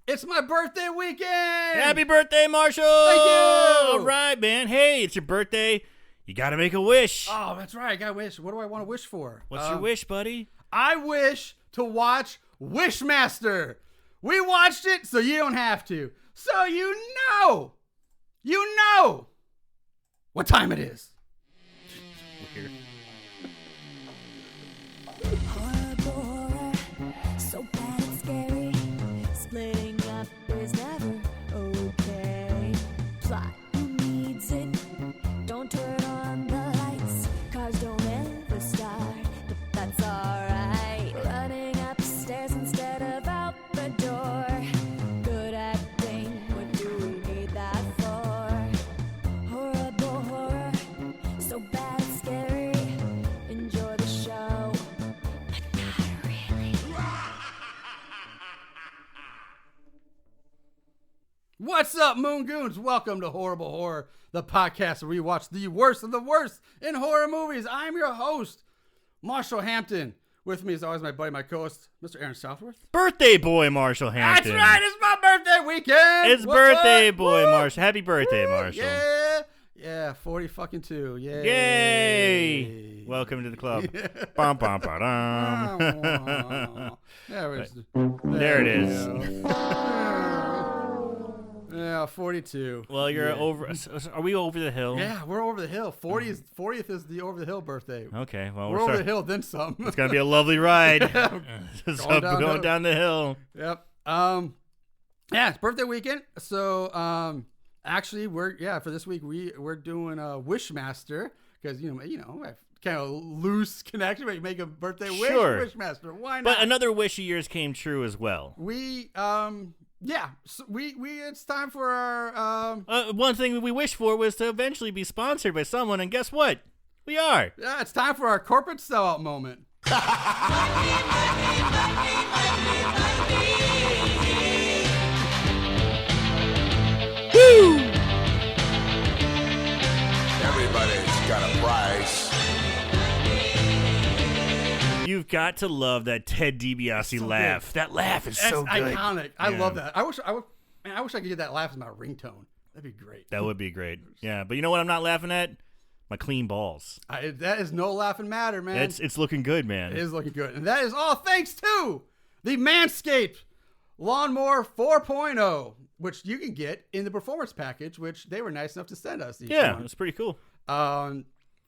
It's my birthday weekend! Happy birthday, Marshall! Thank you! All right, man. Hey, it's your birthday. You got to make a wish. Oh, that's right. I got to wish. What do I want to wish for? What's your wish, buddy? I wish to watch Wishmaster. We watched it, so you don't have to. So you know what time it is. Here. Horror, so bad it's scary. Splitting up is never okay. Plot, who needs it? Don't turn on the lights. Cars don't ever start, but that's alright. Running upstairs instead of out the door. Good acting, what do we need that for? Horrible horror, so bad it's scary. Enjoy the show, but not really. What's up, Moon Goons? Welcome to Horrible Horror, the podcast where we watch the worst of the worst in horror movies. I'm your host, Marshall Hampton. With me, as always, my buddy, my co-host, Mr. Aaron Southworth. Birthday boy, Marshall Hampton. That's right, it's my birthday weekend. It's birthday boy, Marshall. Happy birthday, Marshall. Yeah, 40 fucking 2. Yay. Yay. Welcome to the club. Bum, bum, ba-dum. There it is. Yeah, 42. Well, you're over. Are we over the hill? Yeah, we're over the hill. 40th is the over the hill birthday. Okay, well, We're over the hill, then some. It's going to be a lovely ride. Going down the hill. Yep. Yeah, it's birthday weekend. So, actually, for this week we're doing Wishmaster because you know, I have kind of loose connection. But you make a birthday wish, Sure. Wishmaster. Why not? But another wish of yours came true as well. We so we it's time for our One thing we wished for was to eventually be sponsored by someone, and guess what? We are. yeah, it's time for our corporate sellout moment. Woo! Everybody's got a price. You've got to love that Ted DiBiase so laugh. good. That laugh is That's so good. iconic. I Yeah. love that. I wish I could get that laugh as my ringtone. That'd be great. That would be great. Yeah, but you know what I'm not laughing at? My clean balls. That is no laughing matter, man. It's looking good, man. It is looking good. And that is all thanks to the Manscaped Lawnmower 4.0, which you can get in the performance package, which they were nice enough to send us. Yeah, it's pretty cool.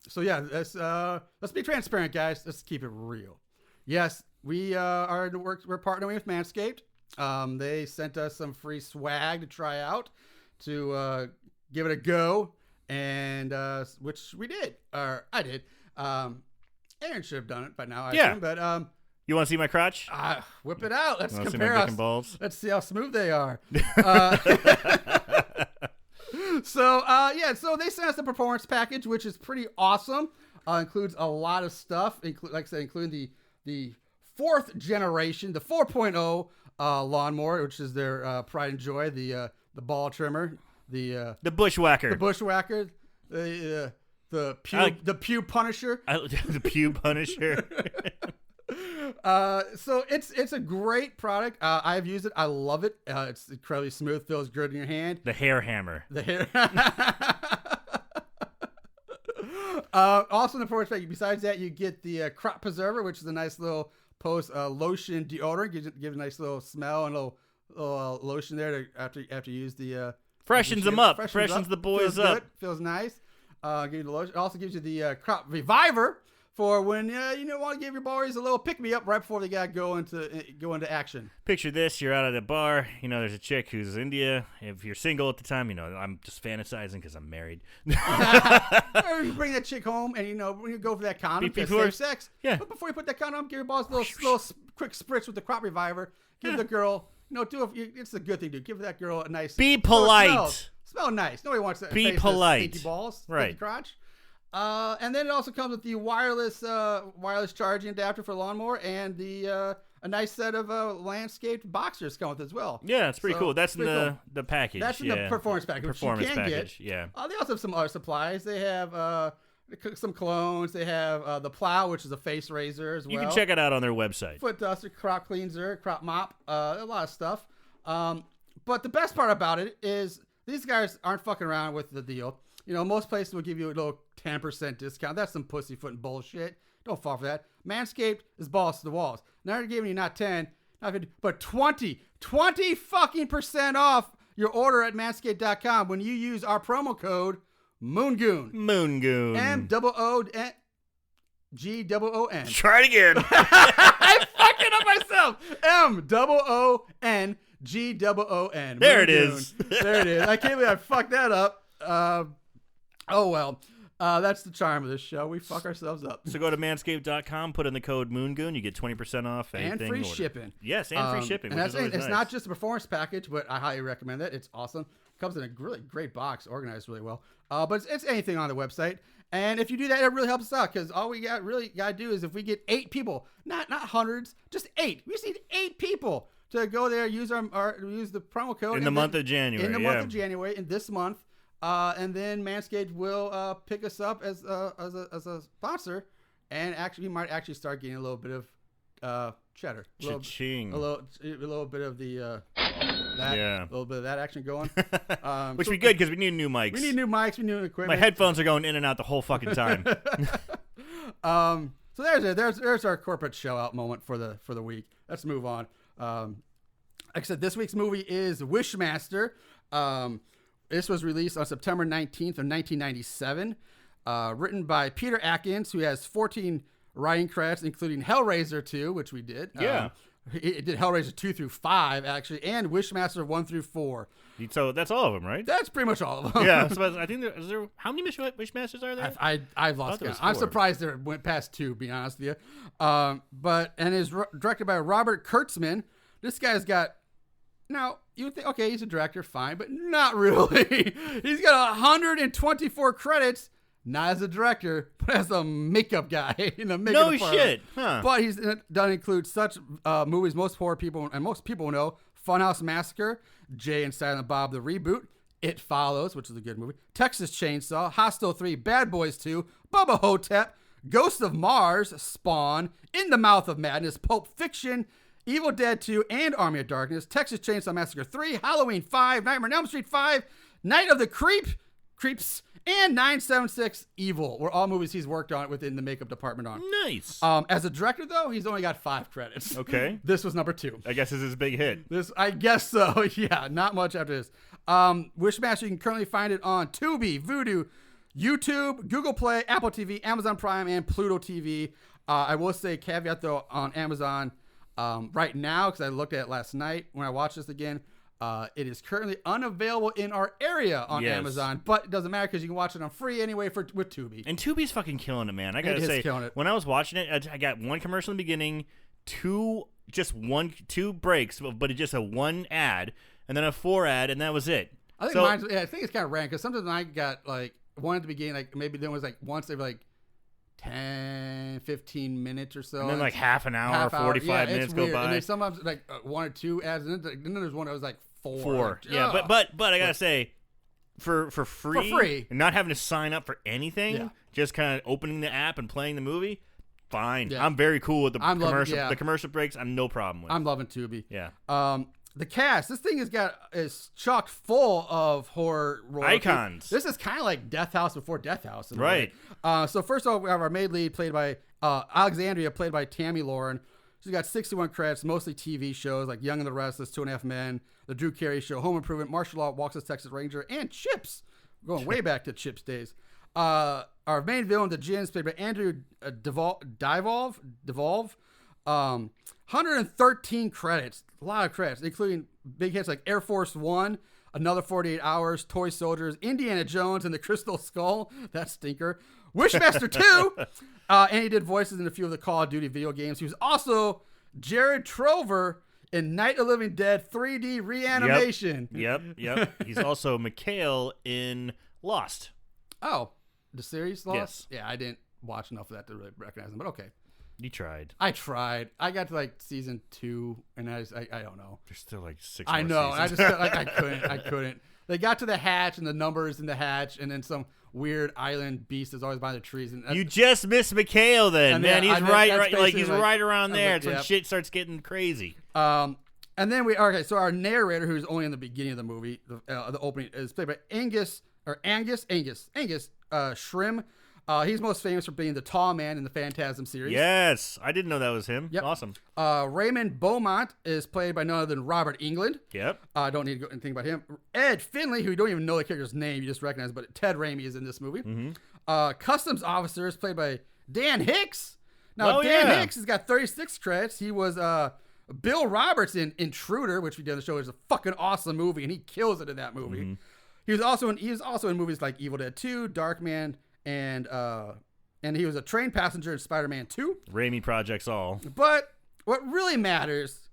So yeah, let's be transparent, guys. Let's keep it real. Yes, we're partnering with Manscaped. They sent us some free swag to try out, to give it a go, and which we did, or I did. Aaron should have done it by now, I assume, but You want to see my crotch? whip it out. Let's Wanna see compare my dick us. and balls? Let's see how smooth they are. So they sent us the performance package, which is pretty awesome. Includes a lot of stuff, like I said, including the fourth generation, the 4.0 lawnmower, which is their pride and joy, the ball trimmer, the bushwhacker. the bushwhacker, the pew punisher. The pew punisher. So it's a great product. I've used it. I love it. It's incredibly smooth. Feels good in your hand. The hair hammer. The hair. Also in the performance package, besides that, you get the crop preserver, which is a nice little post lotion deodorant. Gives a nice little smell and a little lotion there to, after you use the Freshens them up. Freshens the boys Feels up. good. Feels nice. Gives you the lotion. It also gives you the crop reviver for when you want to give your boys a little pick me up right before they gotta go into action. Picture this: you're out at a bar. You know, there's a chick who's into you. If you're single at the time, you know, I'm just fantasizing because I'm married. Or you bring that chick home, and when you go for that condom, safe sex. Yeah. But before you put that condom, give your boss a little quick spritz with the crop reviver. Give the girl, it's a good thing, dude. Give that girl a nice. Be polite. Smell nice. Nobody wants to. Be polite. Stinky balls. Right. Stinky crotch. And then it also comes with the wireless charging adapter for lawnmower, and the a nice set of landscaped boxers come with it as well. Yeah, it's pretty cool. That's in cool. the package. That's in the performance package. Performance which you can package. Get. Yeah. They also have some other supplies. They have some colognes. They have the plow, which is a face razor as well. You can check it out on their website. Foot duster, crop cleanser, crop mop, a lot of stuff. But the best part about it is these guys aren't fucking around with the deal. You know, most places will give you a little 10% discount. That's some pussyfooting bullshit. Don't fall for that. Manscaped is balls to the walls. Now they're giving you not 10, not 50, but 20 fucking % off your order at manscaped.com when you use our promo code Moongoon. Moongoon. MOONGOON. Try it again. I'm fucking up myself. MOONGOON. There it is. There it is. I can't believe I fucked that up. Oh well. That's the charm of this show. We fuck ourselves up. So go to manscaped.com, put in the code Moongoon, you get 20% off anything. And free shipping. Yes, and free shipping. And which is always it's nice. not just a performance package, but I highly recommend that. It's awesome. Comes in a really great box, organized really well. But it's anything on the website. And if you do that, it really helps us out because all we got to do is if we get 8 people, not hundreds, just 8. We just need 8 people to go there, use use the promo code in the month of January. In the month of January, in this month. And then Manscaped will pick us up as a sponsor, and actually we might actually start getting a little bit of cheddar, Cha-ching. a little bit of the a little bit of that action going. Which would be good because we need new mics. We need new mics. We need new equipment. My headphones are going in and out the whole fucking time. So there's our corporate show out moment for the week. Let's move on. Like I said, this week's movie is Wishmaster. This was released on September 19th of 1997. Written by Peter Atkins, who has 14 writing credits, including Hellraiser 2, which we did. Yeah. He did Hellraiser 2 through 5, actually, and Wishmaster 1 through 4. So that's all of them, right? That's pretty much all of them. Yeah. So I think is there how many Wishmasters are there? I've lost count. I'm surprised it went past 2, to be honest with you. But is directed by Robert Kurtzman. This guy's got... Now, you would think, okay, he's a director, fine, but not really. He's got 124 credits, not as a director, but as a makeup guy in the makeup department. Shit. Huh. But he's done include such movies most horror people and most people know: Funhouse Massacre, Jay and Silent Bob the reboot, It Follows, which is a good movie, Texas Chainsaw, Hostel 3, Bad Boys 2, Bubba Hotep, Ghost of Mars, Spawn, In the Mouth of Madness, Pulp Fiction, Evil Dead 2, and Army of Darkness, Texas Chainsaw Massacre 3, Halloween 5, Nightmare on Elm Street 5, Night of the Creeps, and 976 Evil were all movies he's worked on within the makeup department on. Nice. As a director, though, he's only got 5 credits. Okay. This was number 2. I guess this is his big hit. I guess so. Yeah, not much after this. Wishmaster, you can currently find it on Tubi, Vudu, YouTube, Google Play, Apple TV, Amazon Prime, and Pluto TV. I will say caveat, though, on Amazon right now, because I looked at it last night when I watched this again. It is currently unavailable in our area on Amazon, but it doesn't matter because you can watch it on free anyway with Tubi. And Tubi's fucking killing it, man. I gotta say, when I was watching it, I got one commercial in the beginning, two breaks, but it's just a 1 ad, and then a 4 ad, and that was it. I think I think it's kind of random because sometimes I got like one at the beginning, like maybe there was like once they were like 10, 15 minutes or so. And then like half an hour, 45 minutes go by. And then sometimes like 1 or 2 ads, and then there's one that was like 4. Like, yeah, but I gotta say, for free, and not having to sign up for anything, just kind of opening the app and playing the movie, fine. Yeah. I'm very cool with the commercial breaks. I'm no problem with. I'm loving Tubi. Yeah. The cast, this thing is chock full of horror royalty. Icons. This is kind of like Death House before Death House. Right. So first of all, we have our maid lead played by Alexandria, played by Tammy Lauren. She's got 61 credits, mostly TV shows like Young and the Restless, 2.5 Men, The Drew Carey Show, Home Improvement, Martial Law, Walks as Texas Ranger, and Chips. We're going way back to Chips days. Our main villain, the Jinn, is played by Andrew Devolve. 113 credits, a lot of credits, including big hits like Air Force One, Another 48 Hours, Toy Soldiers, Indiana Jones and the Crystal Skull, that stinker, Wishmaster 2, and he did voices in a few of the Call of Duty video games. He was also Jared Trover in Night of the Living Dead 3D Reanimation. Yep. He's also Mikhail in Lost. Oh, the series Lost? Yes. Yeah, I didn't watch enough of that to really recognize him, but okay. You tried. I tried. I got to like season 2, and I don't know. There's still like 6 I more know. seasons. I just felt like I couldn't. They got to the hatch and the numbers in the hatch, and then some weird island beast is always by the trees. And you just missed Mikhail then, man. He's right, like he's right around there. Like, It's when shit starts getting crazy. And then so our narrator, who's only in the beginning of the movie, the opening, is played by Angus Shrim. He's most famous for being the tall man in the Phantasm series. Yes, I didn't know that was him. Yep. Awesome. Raymond Beaumont is played by none other than Robert Englund. Yep. I don't need to go anything about him. Ed Finley, who you don't even know the character's name, you just recognize, but Ted Raimi is in this movie. Mm-hmm. Customs officer is played by Dan Hicks. Now, Dan Hicks has got 36 credits. He was Bill Roberts in Intruder, which we did on the show. It's a fucking awesome movie, and he kills it in that movie. Mm-hmm. He was also in movies like Evil Dead 2, Darkman, and he was a train passenger in Spider-Man 2. Raimi projects all. But what really matters,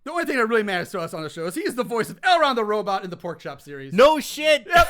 the only thing that really matters to us on the show is he is the voice of Elron the Robot in the Pork Chop series. No shit. Yep.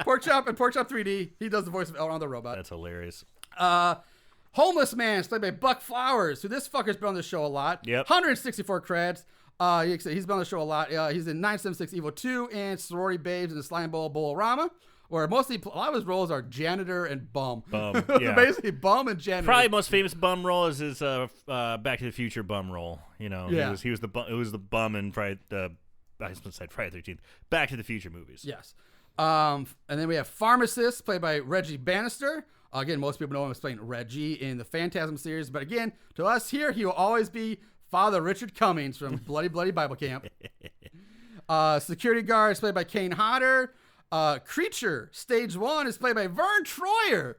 Pork Chop and Pork Chop 3D. He does the voice of Elron the Robot. That's hilarious. Homeless Man is played by Buck Flowers, who this fucker's been on the show a lot. Yep. 164 credits. He's been on the show a lot. He's in 976 Evil 2 and Sorority Babes in the Slime Bowl Bowl-orama, where mostly a lot of his roles are janitor and bum. Yeah. Basically bum and janitor. Probably most famous bum role is his Back to the Future bum role. You know, yeah. He was the bum in Friday the 13th Back to the Future movies. Yes. And then we have Pharmacist, played by Reggie Bannister. Again, most people know him as playing Reggie in the Phantasm series, but again, to us here, he will always be Father Richard Cummings from Bloody Bloody Bible Camp. Security guard is played by Kane Hodder. Creature, Stage 1, is played by Vern Troyer.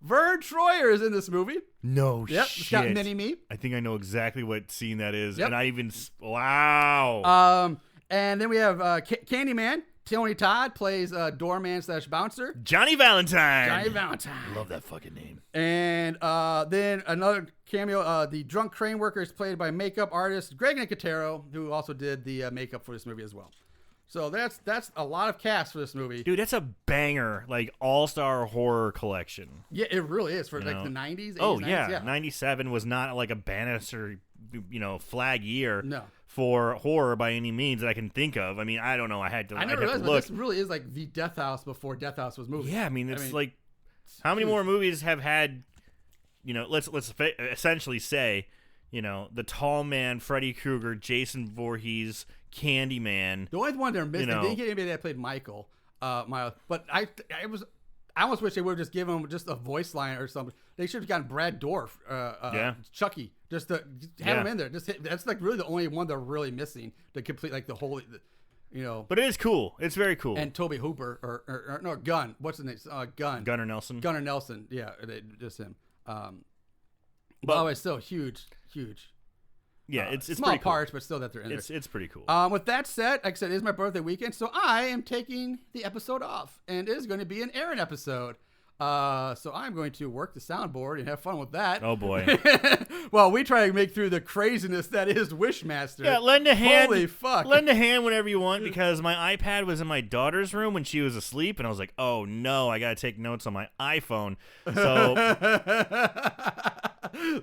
Vern Troyer is in this movie. No shit. It's got Mini-Me. I think I know exactly what scene that is. Yep. And I even... Wow. And then we have Candyman. Tony Todd plays doorman / bouncer. Johnny Valentine. Love that fucking name. And then another cameo, the drunk crane worker is played by makeup artist Greg Nicotero, who also did the makeup for this movie as well. So that's a lot of cast for this movie. Dude, that's a banger, like, all-star horror collection. Yeah, it really is for the 90s, 80s, Oh, 90s, yeah. 97 was not like a Bannister, flag year. No. For horror by any means that I can think of. I mean, I don't know. I never realized, but this really is like the Death House before Death House was movies. Yeah, I mean, like, how many more movies have had, let's essentially say, the Tall Man, Freddy Krueger, Jason Voorhees, Candyman. The only one they're missing, they didn't get anybody that played Michael, but I almost wish they would have just given him just a voice line or something. They should have gotten Brad Dourif, Chucky, just to have him in there. That's like really the only one they're really missing to complete like the whole, But it is cool. It's very cool. And Toby Hooper or no Gunn. What's his name? Gunnar Nelson. Gunnar Nelson. Yeah, just him. But it's still huge. Yeah, it's small pretty cool. parts, but still that they're in there. It's pretty cool. With that said, like I said, it is my birthday weekend, so I am taking the episode off, and it is going to be an Aaron episode. So I'm going to work the soundboard and have fun with that. Oh boy! Well, we try to make through the craziness that is Wishmaster. Yeah, lend a hand. Holy fuck! Lend a hand whenever you want, because my iPad was in my daughter's room when she was asleep, and I was like, oh no, I gotta take notes on my iPhone. So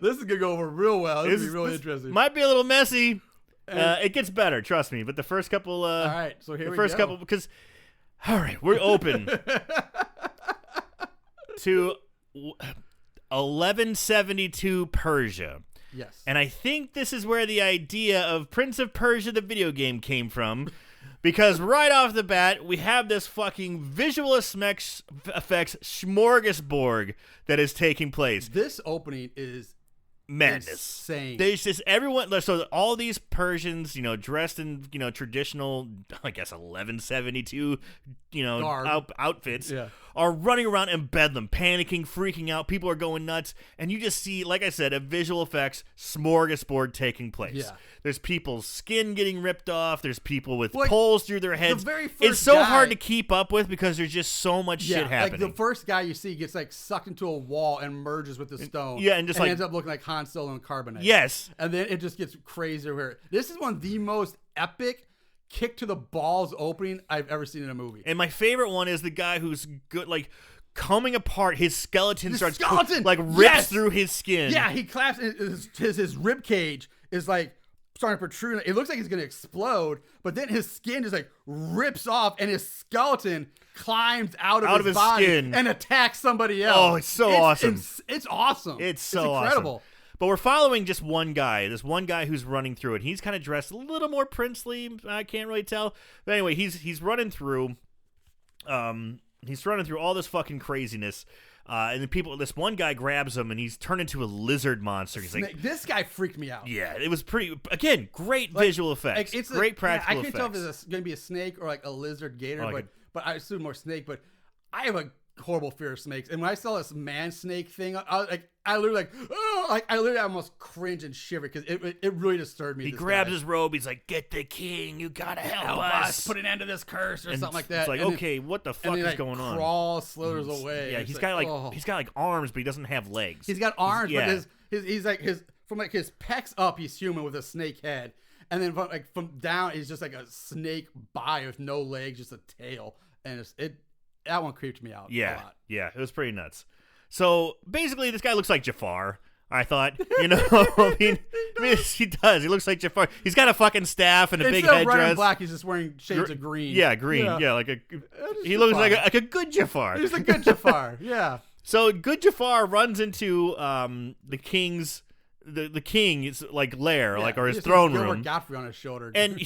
this is gonna go over real well. This is really interesting. Might be a little messy. It gets better, trust me. But the first couple. All right, so here we go. The first couple, because all right, we're open. To 1172 Persia. Yes. And I think this is where the idea of Prince of Persia, the video game, came from. Because right off the bat, we have this fucking visual effects smorgasbord that is taking place. This opening is madness. Insane. There's just everyone. So all these Persians, dressed in, traditional, I guess 1172, outfits, are running around in bedlam, panicking, freaking out. People are going nuts, and you just see, like I said, a visual effects smorgasbord taking place. Yeah. There's people's skin getting ripped off. There's people with poles through their heads. The very first it's so guy, hard to keep up with because there's just so much shit happening. Like the first guy you see gets like sucked into a wall and merges with the stone. Yeah, and ends up looking like Han Solo and Carbonite. Yes. And then it just gets crazier. This is one of the most epic kick to the balls opening I've ever seen in a movie. And my favorite one is the guy who's good, like, coming apart. His skeleton rips through his skin. Yeah, he claps. His rib cage is like starting to protrude. It looks like he's going to explode, but then his skin just like rips off, and his skeleton climbs out of his body skin and attacks somebody else. Oh, it's so awesome. It's awesome. It's so incredible. Awesome. But we're following just one guy, this one guy who's running through it. He's kind of dressed a little more princely. I can't really tell. But anyway, he's running through. He's running through all this fucking craziness. And this one guy grabs him, and he's turned into a lizard monster. He's like, this guy freaked me out. Yeah, it was great visual effects. It's great practical effects. I can't tell if it's going to be a snake or like a lizard gator, but I assume more snake. But I have a horrible fear of snakes, and when I saw this man snake thing, I literally almost cringe and shiver because it really disturbed me. He grabs his robe. He's like, "Get the king! You gotta help us! Put an end to this curse," or something like that. It's like, okay, what the fuck is going on? Crawl, slithers away. Yeah, he's got arms, but he doesn't have legs. He's got arms, but he's from his pecs up, he's human with a snake head, and then from down, he's just like a snake body with no legs, just a tail, and that one creeped me out. Yeah, a lot. Yeah, it was pretty nuts. So basically, this guy looks like Jafar. I thought, I mean, he does. He looks like Jafar. He's got a fucking staff and a big headdress. Instead of black, he's just wearing shades of green. Yeah, green. Yeah, he looks like a good Jafar. He's a good Jafar. Yeah. So good Jafar runs into the king's. The king is like lair, or his throne room. Godfrey on his shoulder, and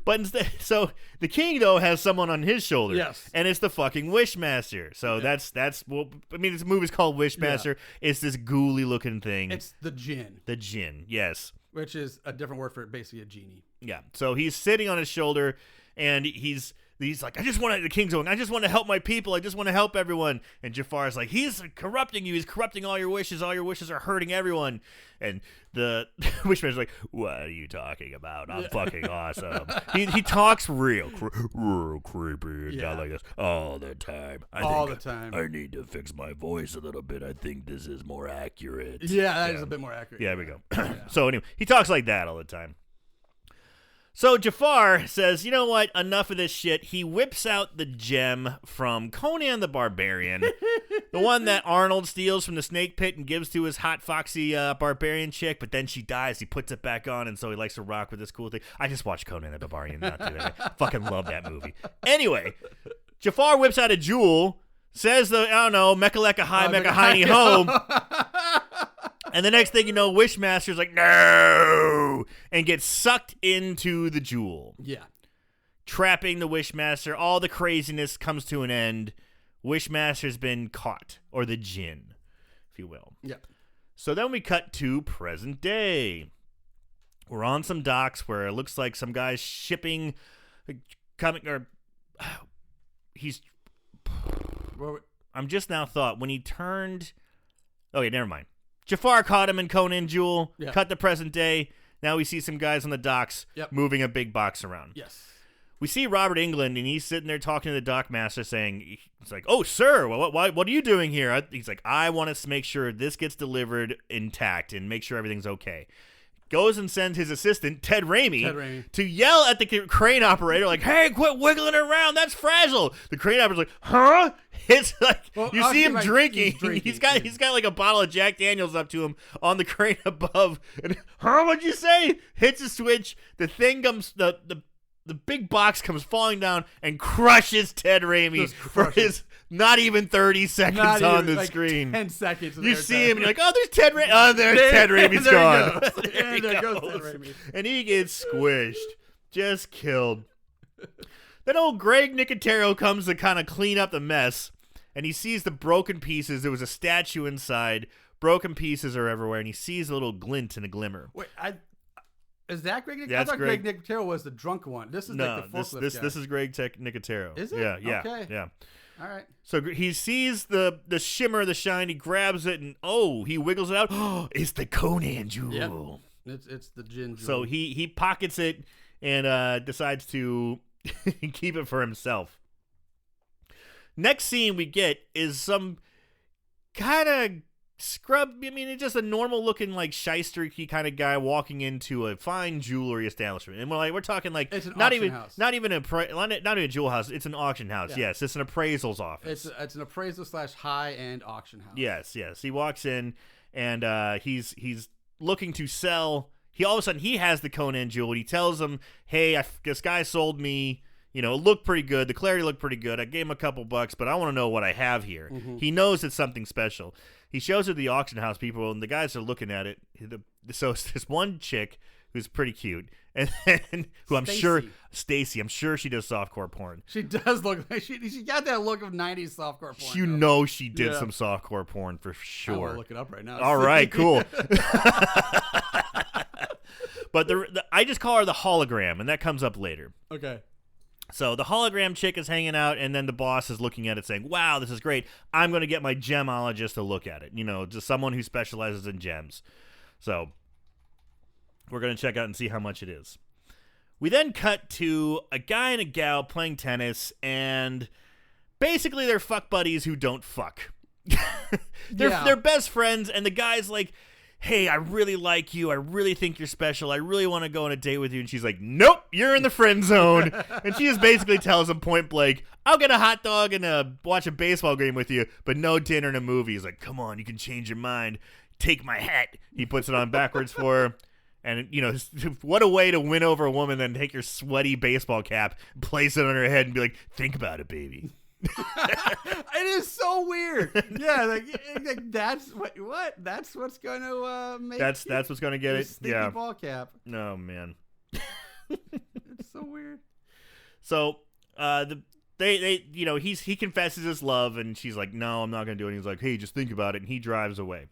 but instead, so the king though has someone on his shoulder, yes, and it's the fucking Wishmaster. So that's well, I mean, this movie's called Wishmaster. Yeah. It's this ghouly looking thing. It's the djinn. The djinn, yes, which is a different word for basically a genie. Yeah. So he's sitting on his shoulder, and he's like, the king's going, I just want to help my people. I just want to help everyone. And Jafar's like, he's corrupting you. He's corrupting all your wishes. All your wishes are hurting everyone. And the Wishmaster's like, what are you talking about? I'm fucking awesome. He talks real creepy and down like this all the time. The time. I need to fix my voice a little bit. I think this is more accurate. Yeah, that is a bit more accurate. Yeah, there we go. So anyway, he talks like that all the time. So Jafar says, you know what? Enough of this shit. He whips out the gem from Conan the Barbarian, the one that Arnold steals from the snake pit and gives to his hot, foxy barbarian chick, but then she dies. He puts it back on, and so he likes to rock with this cool thing. I just watched Conan the Barbarian not today. I fucking love that movie. Anyway, Jafar whips out a jewel, says Mechaleka hi, Mecha Heiny ho. And the next thing you know, Wishmaster's like, no, and gets sucked into the jewel. Yeah. Trapping the Wishmaster. All the craziness comes to an end. Wishmaster's been caught, or the djinn, if you will. Yeah. So then we cut to present day. We're on some docks where it looks like some guy's shipping, I'm just now thought, when he turned, never mind. Jafar caught him in Conan Jewel, cut the present day. Now we see some guys on the docks moving a big box around. Yes. We see Robert Englund, and he's sitting there talking to the dockmaster saying, it's like, oh, sir, what are you doing here? He's like, I want us to make sure this gets delivered intact and make sure everything's okay. Goes and sends his assistant, Ted Raimi, to yell at the crane operator, like, hey, quit wiggling around. That's fragile. The crane operator's like, huh? It's like, you see him drinking. He's got like a bottle of Jack Daniels up to him on the crane above. And, what'd you say? Hits a switch. The thing comes, the big box comes falling down and crushes Ted Raimi for his not even 30 seconds on the screen. 10 seconds. You see him and you're like, oh, there's Ted Raimi. Oh, there's Ted Raimi's gone. There goes Ted Raimi. And he gets squished. Just killed. Then old Greg Nicotero comes to kind of clean up the mess. And he sees the broken pieces. There was a statue inside. Broken pieces are everywhere. And he sees a little glint and a glimmer. Wait, is that Greg Nicotero? Yeah, I thought Greg Nicotero was the drunk one. This is like the forklift guy. This is Greg Nicotero. Is it? Yeah. Okay. Yeah. All right. So he sees the shimmer, the shine. He grabs it and he wiggles it out. Oh, it's the Conan jewel. Yep. It's the djinn jewel. So he pockets it and decides to keep it for himself. Next scene we get is some kind of scrub. I mean, it's just a normal looking like shyster-y kind of guy walking into a fine jewelry establishment, and we're talking like it's not even a jewel house. It's an auction house. Yeah. Yes, it's an appraisal's office. It's an appraisal / high-end auction house. Yes. He walks in and he's looking to sell. All of a sudden he has the Conan jewel. He tells him, "Hey, this guy sold me, You know, it looked pretty good. The clarity looked pretty good. I gave him a couple bucks, but I want to know what I have here. Mm-hmm. He knows it's something special. He shows her the auction house people, and the guys are looking at it. So there's one chick who's pretty cute, and then who I'm sure, Stacy, I'm sure she does softcore porn. She does look like she got that look of 90s softcore porn. You know she did some softcore porn for sure. I want to look it up right now. All right, cool. But I just call her the hologram, and that comes up later. Okay. So the hologram chick is hanging out, and then the boss is looking at it saying, wow, this is great. I'm going to get my gemologist to look at it. You know, just someone who specializes in gems. So we're going to check out and see how much it is. We then cut to a guy and a gal playing tennis, and basically they're fuck buddies who don't fuck. They're best friends, and the guy's like, hey, I really like you. I really think you're special. I really want to go on a date with you. And she's like, nope, you're in the friend zone. And she just basically tells him point blank, I'll get a hot dog and watch a baseball game with you, but no dinner and a movie. He's like, come on, you can change your mind. Take my hat. He puts it on backwards for her. And, you know, what a way to win over a woman than take your sweaty baseball cap, place it on her head, and be like, think about it, baby. It is so weird. Yeah, like that's what that's what's going to make that's what's going to get it. Yeah, ball cap. No, man. It's so weird. So they you know, he confesses his love, and she's like, no, I'm not going to do it. And he's like, hey, just think about it, and he drives away.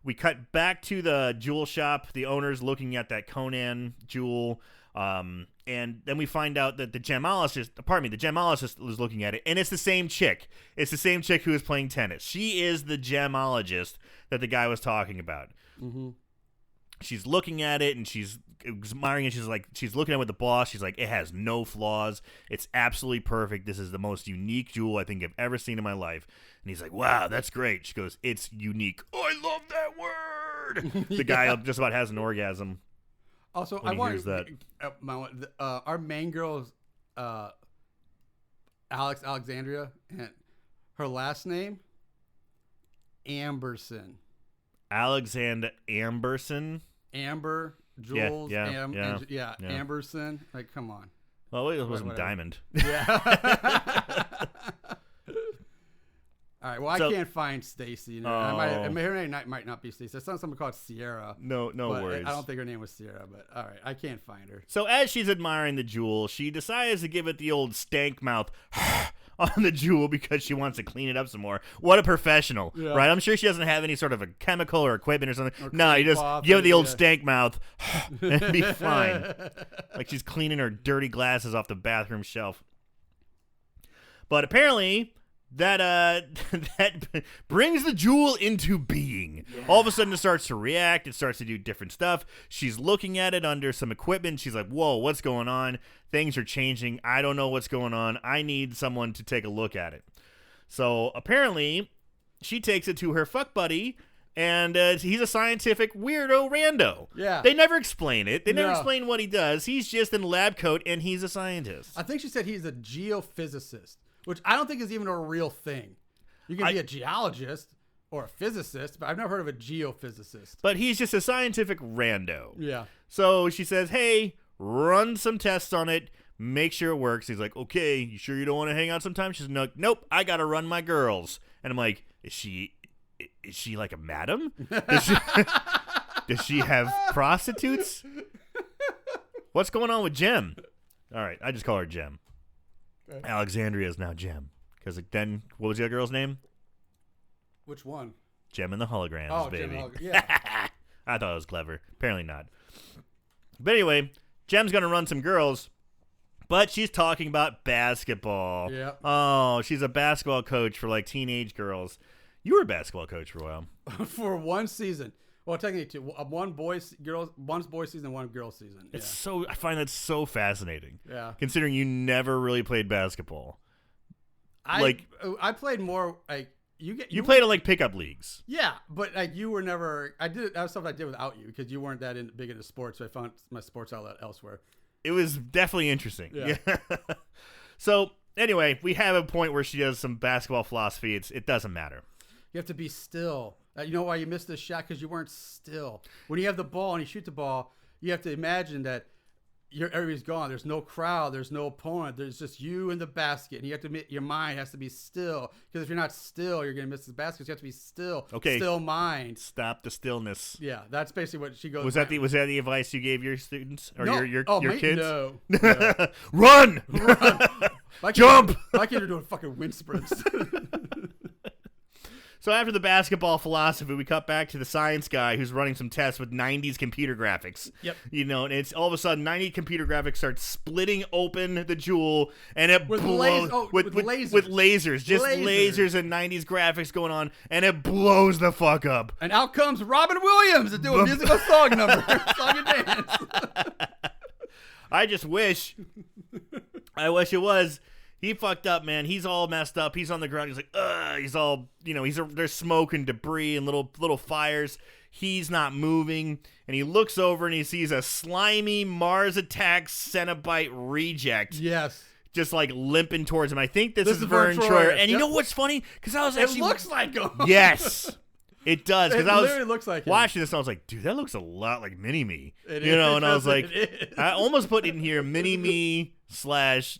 We cut back to the jewel shop. The owner's looking at that Conan jewel. And then we find out that the gemologist is looking at it, and it's the same chick. It's the same chick who is playing tennis. She is the gemologist that the guy was talking about. Mm-hmm. She's looking at it, and she's admiring it. She's looking at it with the boss. She's like, it has no flaws. It's absolutely perfect. This is the most unique jewel I think I've ever seen in my life. And he's like, wow, that's great. She goes, it's unique. Oh, I love that word. The guy just about has an orgasm. Also, I want that. Our main girl is Alexandria, and her last name Amberson. Alexander Amberson. Amber, Jules, Amberson. Like, come on. Well, it wasn't Diamond. Yeah. All right. Well, I can't find Stacy. Her name might not be Stacy. It's not someone called Sierra. No worries. I don't think her name was Sierra, but all right. I can't find her. So as she's admiring the jewel, she decides to give it the old stank mouth on the jewel because she wants to clean it up some more. What a professional, right? I'm sure she doesn't have any sort of a chemical or equipment or something. No, you just give it the old stank mouth and be fine. Like she's cleaning her dirty glasses off the bathroom shelf. But apparently that brings the jewel into being. Yeah. All of a sudden it starts to react. It starts to do different stuff. She's looking at it under some equipment. She's like, whoa, what's going on? Things are changing. I don't know what's going on. I need someone to take a look at it. So apparently she takes it to her fuck buddy, and he's a scientific weirdo rando. Yeah. They never explain it. They never explain what he does. He's just in a lab coat, and he's a scientist. I think she said he's a geophysicist, which I don't think is even a real thing. You can be a geologist or a physicist, but I've never heard of a geophysicist. But he's just a scientific rando. Yeah. So she says, hey, run some tests on it. Make sure it works. He's like, okay, you sure you don't want to hang out sometime? She's like, nope, I got to run my girls. And I'm like, is she like a madam? Does she have prostitutes? What's going on with Gem? All right, I just call her Gem. Alexandria is now Gem. Because then, what was the other girl's name? Which one? Gem and the Holograms, baby. Yeah. I thought it was clever. Apparently not. But anyway, Gem's going to run some girls, but she's talking about basketball. Yeah. Oh, she's a basketball coach for like teenage girls. You were a basketball coach for a while. For one season. Well, technically two. One boy season, one girl season. It's I find that so fascinating. Yeah. Considering you never really played basketball. I played more like you played in like pickup leagues. Yeah, but like you were never. That was stuff I did without you because you weren't that big into sports. So I found my sports outlet elsewhere. It was definitely interesting. Yeah. So anyway, we have a point where she does some basketball philosophy. It doesn't matter. You have to be still. You know why you missed this shot? Because you weren't still. When you have the ball and you shoot the ball, you have to imagine that everybody's gone. There's no crowd. There's no opponent. There's just you and the basket. And you have to your mind has to be still. Because if you're not still, you're going to miss the basket. You have to be still. Okay. Still mind. Stop the stillness. Yeah, that's basically what she goes. Was that the advice you gave your students or your kids? No. Run! Jump! My kids are doing fucking wind sprints. So after the basketball philosophy, we cut back to the science guy who's running some tests with 90s computer graphics. Yep. And it's all of a sudden 90s computer graphics start splitting open the jewel, and it with blows with lasers. With lasers, just lasers and 90s graphics going on, and it blows the fuck up. And out comes Robin Williams to do a musical song number, song and dance. I wish it was. He fucked up, man. He's all messed up. He's on the ground. He's like, ugh. He's all, there's smoke and debris and little fires. He's not moving. And he looks over and he sees a slimy Mars Attacks Cenobite reject. Yes. Just like limping towards him. I think this is Vern Troyer. And you know what's funny? Because I was actually. It looks like him. Yes. It does. Because I was literally looks like watching this and I was like, dude, that looks a lot like Mini-Me. And I was like, I almost put in here Mini-Me / Mars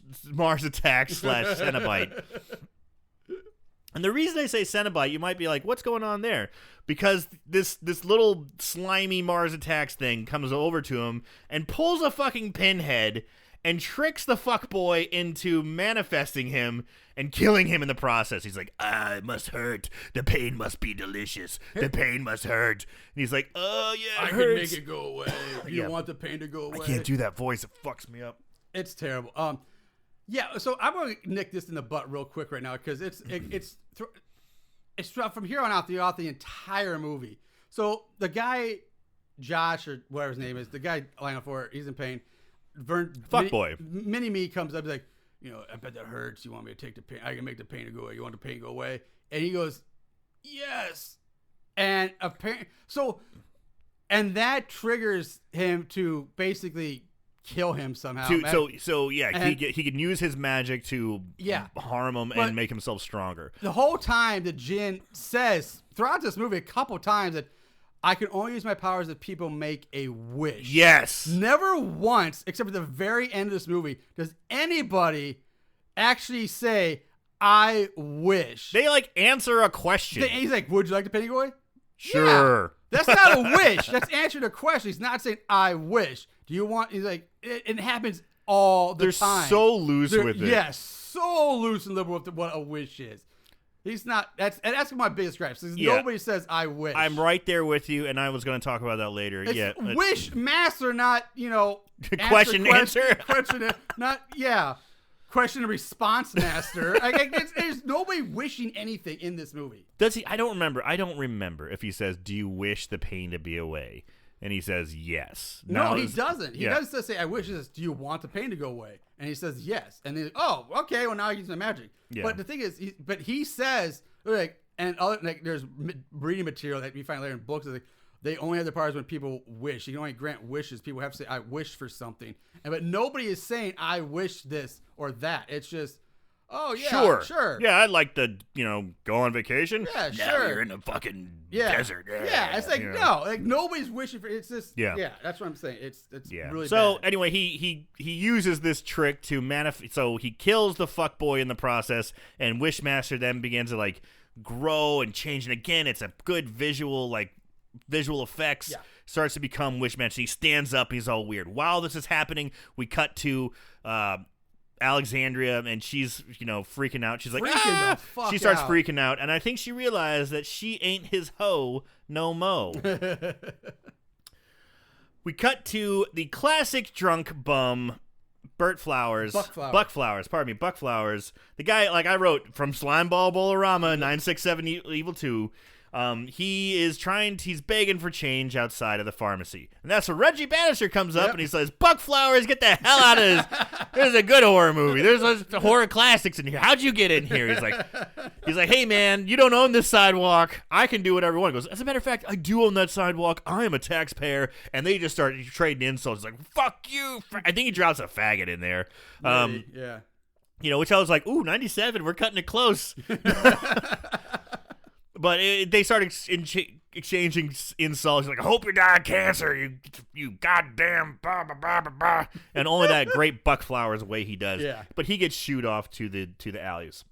Attack / Cenobite. And the reason I say Cenobite, you might be like, what's going on there? Because this little slimy Mars Attacks thing comes over to him and pulls a fucking pinhead and tricks the fuckboy into manifesting him and killing him in the process. He's like, it must hurt. The pain must be delicious. The pain must hurt. And he's like, oh, yeah, it hurts. Can make it go away. You want the pain to go away? I can't do that voice. It fucks me up. It's terrible. Yeah, so I'm going to nick this in the butt real quick right now because it's from here on out throughout the entire movie. So the guy, Josh, or whatever his name is, the guy lying on the floor, he's in pain. Fuckboy. Mini-Me comes up, he's like, I bet that hurts. You want me to take the pain? I can make the pain go away. You want the pain to go away? And he goes, yes. And apparently, and that triggers him to basically kill him somehow. He can use his magic to harm him and make himself stronger. The whole time, the djinn says throughout this movie a couple times that I can only use my powers if people make a wish. Yes. Never once, except at the very end of this movie, does anybody actually say, I wish. They answer a question. He's like, would you like the penny go away? Sure. Yeah. That's not a wish. That's answering a question. He's not saying, I wish. Do you want, he's like, it happens all the time. They're so loose with it. Yes, so loose and liberal with what a wish is. He's not. That's my biggest gripe. Nobody says I wish. I'm right there with you, and I was going to talk about that later. It's Wishmaster, not question answer. Question and response master. There's nobody wishing anything in this movie. Does he? I don't remember if he says, "Do you wish the pain to be away?" And he says yes. No, he doesn't. He doesn't say, I wish. He says, do you want the pain to go away? And he says yes. And then, oh, okay, well, now he's using magic. Yeah. But the thing is, he says, there's reading material that we find later in books, they only have the powers when people wish. You can only grant wishes. People have to say, I wish for something. But nobody is saying, I wish this or that. It's just, oh, yeah, sure. Yeah, I'd like to, go on vacation. Yeah, sure. Now you're in the fucking desert. Yeah, it's no, nobody's wishing for it's just, yeah, that's what I'm saying. It's really so, bad. Anyway, he uses this trick to manifest. So he kills the fuckboy in the process, and Wishmaster then begins to, grow and change. And again, it's a good visual effects. Yeah. Starts to become Wishmaster. He stands up. He's all weird. While this is happening, we cut to Alexandria, and she's freaking out. She's like, she starts freaking out, and I think she realized that she ain't his hoe no mo. We cut to the classic drunk bum Buck Flowers. Buck Flowers. The guy, I wrote from Slimeball Bolorama 967 Evil 2. He's begging for change outside of the pharmacy. And that's where Reggie Bannister comes up and he says, Buck Flowers, get the hell out of this. This is a good horror movie. There's horror classics in here. How'd you get in here? He's like, hey man, you don't own this sidewalk. I can do whatever I want. He goes, as a matter of fact, I do own that sidewalk. I am a taxpayer. And they just start trading insults. He's like, fuck you. I think he drops a faggot in there. Yeah. Which I was like, ooh, 97, we're cutting it close. But they start exchanging insults. He's like, I hope you die of cancer, you goddamn blah, blah, blah, blah, blah. And only that great Buck Flowers way he does. Yeah. But he gets shooed off to the alleys.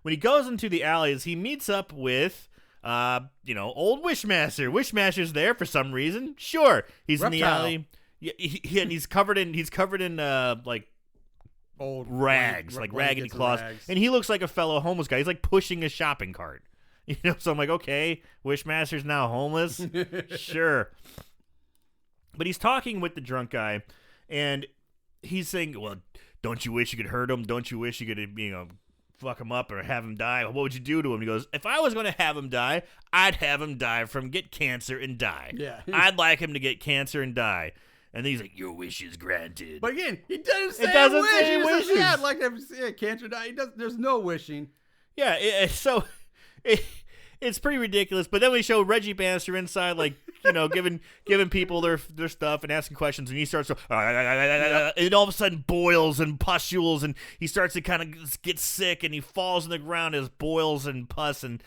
When he goes into the alleys, he meets up with old Wishmaster. Wishmaster's there for some reason. Sure. He's Reptile. In the alley. Yeah, and he's covered in like old rags, like raggedy cloths. And he looks like a fellow homeless guy. He's like pushing a shopping cart. So I'm like, okay, Wishmaster's now homeless. Sure. But he's talking with the drunk guy, and he's saying, well, don't you wish you could hurt him? Don't you wish you could, fuck him up or have him die? What would you do to him? He goes, if I was going to have him die, I'd have him die from get cancer and die. Yeah. I'd like him to get cancer and die. And then he's like, your wish is granted. But again, he doesn't say it doesn't wish. Say he was wishes. like, yeah, I'd like to have cancer die. There's no wishing. Yeah, it's pretty ridiculous. But then we show Reggie Bannister inside, like, giving people their stuff and asking questions, and he starts to, and all of a sudden boils and pustules, and he starts to kind of get sick, and he falls on the ground as boils and pus and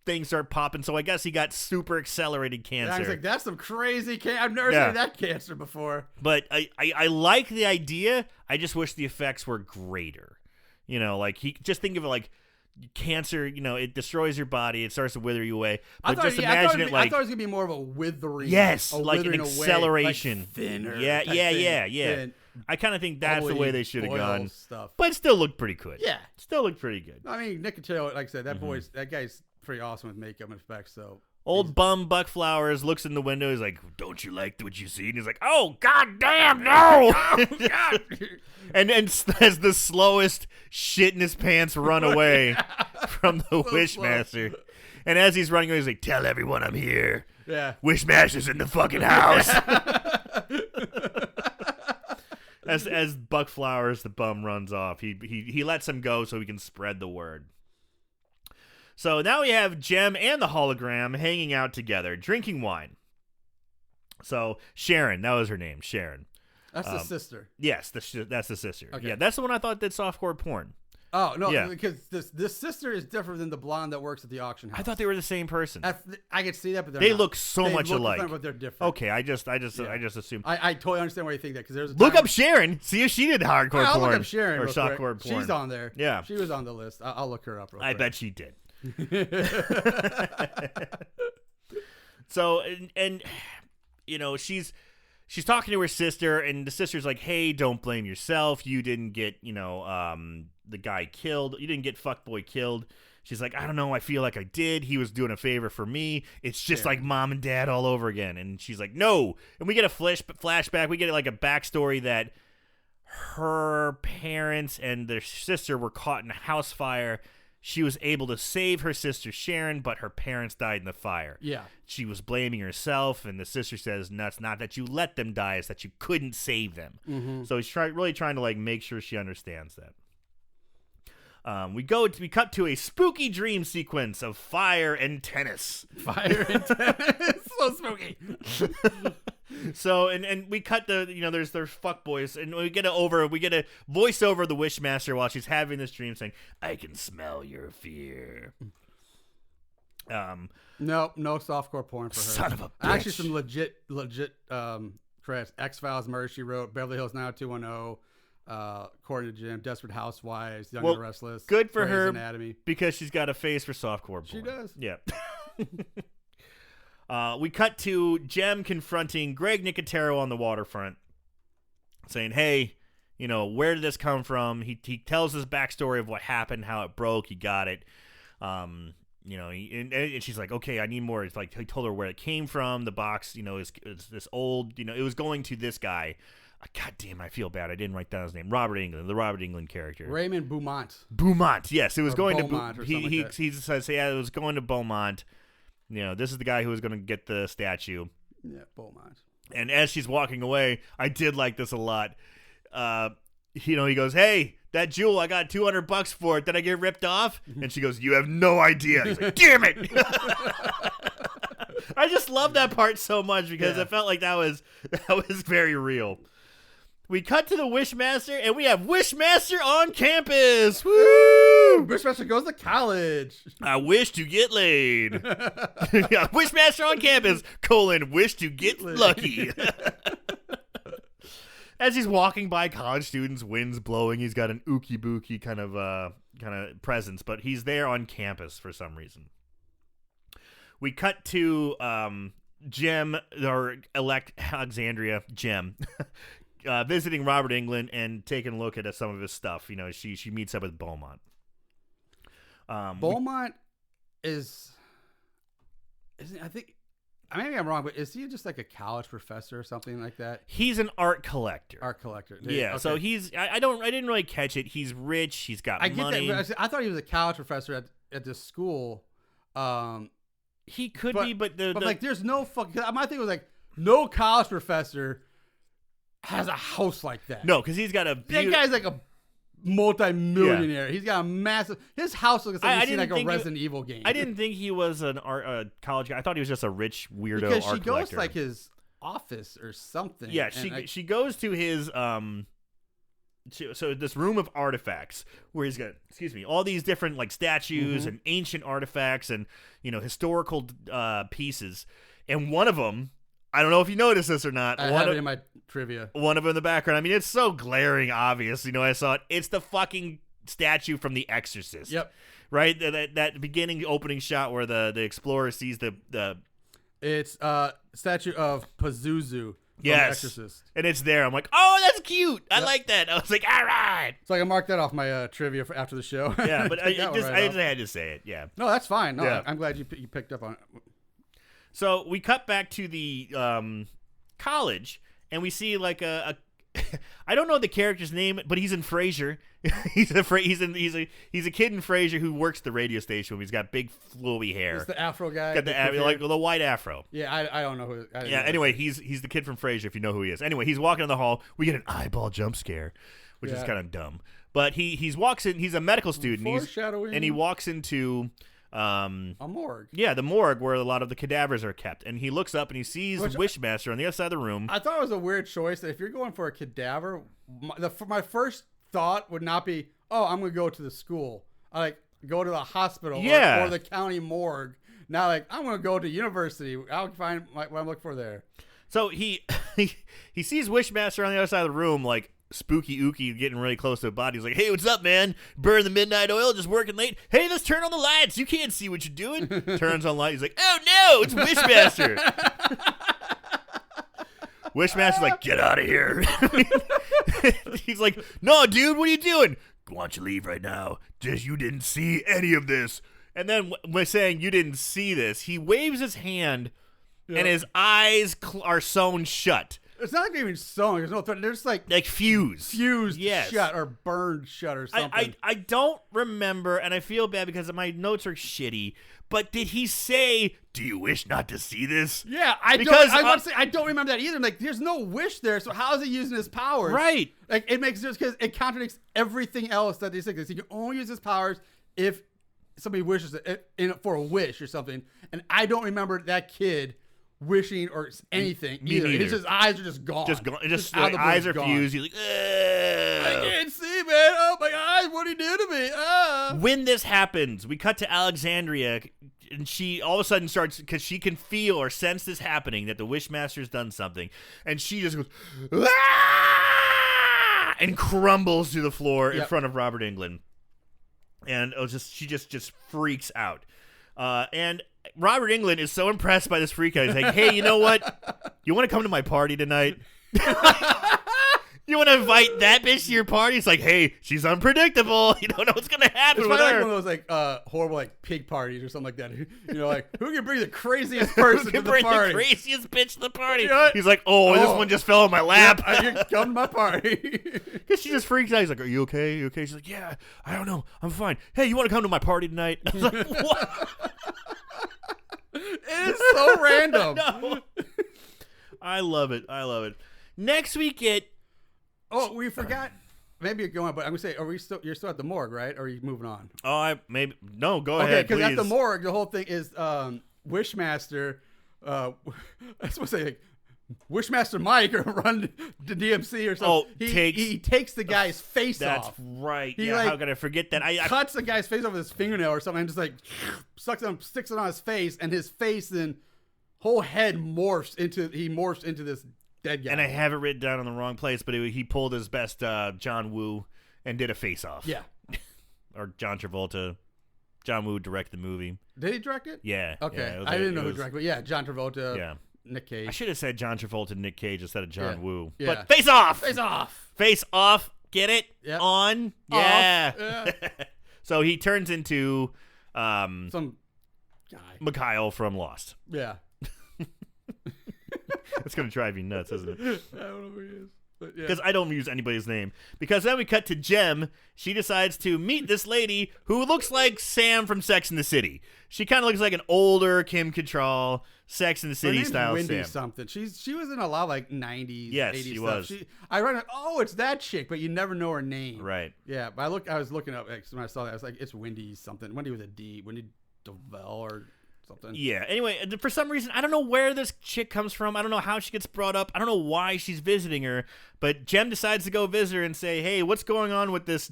things start popping. So I guess he got super accelerated cancer. I was like, that's some crazy cancer. I've never seen that cancer before. But I like the idea. I just wish the effects were greater. Like just think of it like cancer, it destroys your body. It starts to wither you away. But just imagine it like... I thought it was going to be more of a withering. Yes, a like withering an acceleration. Away, like thinner. Yeah. Thin. I kind of think that's the way they should have gone. Stuff. But it still looked pretty good. Yeah. Still looked pretty good. I mean, Nicotero, like I said, that guy's pretty awesome with makeup and effects, so... Old bum Buck Flowers looks in the window. He's like, don't you like what you see? And he's like, oh, goddamn, no! Oh, God. and as the slowest shit in his pants run away from the Wishmaster. Slow. And as he's running away, he's like, tell everyone I'm here. Yeah. Wishmaster's in the fucking house. As Buck Flowers, the bum, runs off, he lets him go so he can spread the word. So now we have Jem and the hologram hanging out together, drinking wine. So Sharon, that was her name, Sharon. That's the sister. Yes, that's the sister. Okay. Yeah, that's the one I thought did softcore porn. Oh, no, because this sister is different than the blonde that works at the auction house. I thought they were the same person. I could see that, but they not. look so much alike. But they're different. Okay, I just assumed. I totally understand why you think that, because there's look up Sharon. See if she did hardcore porn. I'll look up Sharon or softcore porn. She's on there. Yeah, she was on the list. I'll look her up. Real quick. I bet she did. So and she's talking to her sister, and the sister's like, hey, don't blame yourself. You didn't get the guy killed. You didn't get fuckboy killed. She's like, I don't know, I feel like I did. He was doing a favor for me. It's just like mom and dad all over again. And she's like, no. And we get a flashback. We get like a backstory that her parents and their sister were caught in a house fire. She was able to save her sister Sharon, but her parents died in the fire. Yeah. She was blaming herself, and the sister says, no, it's not that you let them die, it's that you couldn't save them. Mm-hmm. So he's really trying to like make sure she understands that. We cut to a spooky dream sequence of fire and tennis. Fire and tennis. So spooky. So and we cut there's fuckboys, and we get a voice over the Wishmaster while she's having this dream saying, I can smell your fear. No softcore porn for her. Son of a bitch. Actually, some legit credits. X-Files, Murder, She Wrote, Beverly Hills 90210, According to Jim, Desperate Housewives, Young and Restless. Good for Grey's her Anatomy. because she's got a face for softcore porn. She does. Yeah. We cut to Jem confronting Greg Nicotero on the waterfront, saying, hey, where did this come from? He tells his backstory of what happened, how it broke, he got it. And she's like, okay, I need more. It's like he told her where it came from. The box, is this old, it was going to this guy. God damn, I feel bad. I didn't write down his name. Robert Englund, the Robert Englund character. Raymond Beaumont. Beaumont, yes. It was going Beaumont to he says, yeah, it was going to Beaumont. This is the guy who was going to get the statue. Yeah, Beaumont. And as she's walking away, I did like this a lot. He goes, hey, that jewel, I got $200 for it. Did I get ripped off? And she goes, you have no idea. He's like, damn it. I just love that part so much because it felt like that was very real. We cut to the Wishmaster, and we have Wishmaster on campus. Woo! Wishmaster goes to college. I wish to get laid. Wishmaster on campus, wish to get lucky. As he's walking by college students, wind's blowing. He's got an ookie-bookie kind of presence, but he's there on campus for some reason. We cut to Jem, or elect Alexandria, Jem, visiting Robert Englund and taking a look at some of his stuff. You know, she meets up with Beaumont. Beaumont is I think, maybe I'm wrong, but is he just like a college professor or something like that? He's an art collector. Yeah. Okay. So he's I didn't really catch it. He's rich. He's got money. Get that. I thought he was a college professor at this school. He could be, but like, there's no fucking. My thing was like, no college professor has a house like that. No, because he's got a. That guy's like a multi-millionaire. Yeah. He's got a massive. His house looks like a Resident Evil game. I didn't think he was a college guy. I thought he was just a rich weirdo. Because art she collector. Goes to like his office or something. Yeah, she goes to his So this room of artifacts where he's got, all these different like statues and ancient artifacts and, historical pieces. And one of them, I don't know if you noticed this or not. I have it in my trivia. One of them in the background. I mean, it's so glaring obvious. I saw it. It's the fucking statue from The Exorcist. Yep. Right? That beginning opening shot where the explorer sees the... It's statue of Pazuzu. Yes, Exorcist. And it's there. I'm like, oh, that's cute. I like that. I was like, all right. So I can mark that off my trivia for after the show. Yeah, but I had to say it. Yeah. No, that's fine. No, yeah. I'm glad you picked up on it. So we cut back to the college, and we see like a I don't know the character's name, but he's in Frasier. he's a kid in Frasier who works the radio station. He's got big flowy hair. He's the Afro guy. Got the white Afro. Yeah, I don't know who. Anyway, he's the kid from Frasier. If you know who he is. Anyway, he's walking in the hall. We get an eyeball jump scare, which is kind of dumb. But he walks in. He's a medical student. Foreshadowing. And he walks into a morgue. Yeah, the morgue where a lot of the cadavers are kept. And he looks up and he sees Wishmaster on the other side of the room. I thought it was a weird choice. That if you're going for a cadaver, my first thought would not be, oh, I'm going to go to the school. I like go to the hospital or the county morgue. Now, like, I'm going to go to university. I'll find what I'm looking for there. So he sees Wishmaster on the other side of the room, like, spooky ookie getting really close to a body. He's like, hey, what's up, man? Burn the midnight oil, just working late. Hey, let's turn on the lights. You can't see what you're doing. Turns on light. He's like, oh, no, it's Wishmaster. Wishmaster's like, get out of here. He's like, no, dude, what are you doing? Why don't you leave right now? You didn't see any of this. And then by saying you didn't see this, he waves his hand and his eyes are sewn shut. It's not like even sewn. There's no thread. They're just like fused shut or burned shut or something. I don't remember, and I feel bad because my notes are shitty. But did he say, do you wish not to see this? Yeah, I don't remember that either. Like, there's no wish there, so how is he using his powers? Right. Like, it makes sense because it contradicts everything else that they say. He can only use his powers if somebody wishes it for a wish or something. And I don't remember that kid wishing or anything either. His eyes are just gone. Just like, eyes are fused. He's like, I can't see, man. Oh my God, what did he do to me? When this happens, we cut to Alexandria, and she all of a sudden starts, because she can feel or sense this happening, that the Wishmaster's done something, and she just goes, and crumbles to the floor in front of Robert Englund. And she just freaks out. And Robert Englund is so impressed by this freak out. He's like, hey, you know what? You want to come to my party tonight? You want to invite that bitch to your party? He's like, hey, she's unpredictable. You don't know what's going to happen with her. It's like one of those like horrible like pig parties or something like that. You know, like, who can bring the craziest person to the party? The craziest bitch to the party. You know, he's like, this one just fell in my lap. I can come to my party. Because she just freaks out. He's like, are you okay? You okay? She's like, yeah, I don't know. I'm fine. Hey, you want to come to my party tonight? I was like, what? It is so random. No. I love it. Next we get... Oh, we forgot. Maybe you're going, but I'm gonna say, you're still at the morgue, right? Or are you moving on? Oh, no. Go ahead, because please. at the morgue, the whole thing is Wishmaster. I was supposed to say, like, Wishmaster Mike or run the DMC or something. He takes the guy's face off. That's right. How could I forget that? I cuts the guy's face off with his fingernail or something and just like sticks it on his face, and his face then whole head morphs into this dead guy. And I have it written down in the wrong place, but he pulled his best John Woo and did a face off. Yeah. Or John Travolta. John Woo directed the movie. Did he direct it? Yeah. Okay. I didn't know who directed it. Yeah, John Travolta. Yeah. Nick Cage. I should have said John Travolta and Nick Cage instead of John Woo. Yeah. But face off! Face off! Face off! Get it? Yep. On? Yeah. Yeah. So he turns into some guy. Mikhail from Lost. Yeah. It's going to drive you nuts, isn't it? I don't know who he is. Because I don't use anybody's name. Because then we cut to Jem. She decides to meet this lady who looks like Sam from Sex and the City. She kind of looks like an older Kim Cattrall, Sex and the City style Wendy Sam. Something. She was in a lot of like 90s, yes, 80s she stuff. was. I read, it's that chick, but you never know her name. Right. Yeah, but I was looking up when I saw that. I was like, it's Wendy something. Wendy with a D. Wendy DeVell or something. Yeah. Anyway, for some reason, I don't know where this chick comes from. I don't know how she gets brought up. I don't know why she's visiting her. But Jem decides to go visit her and say, "Hey, what's going on with this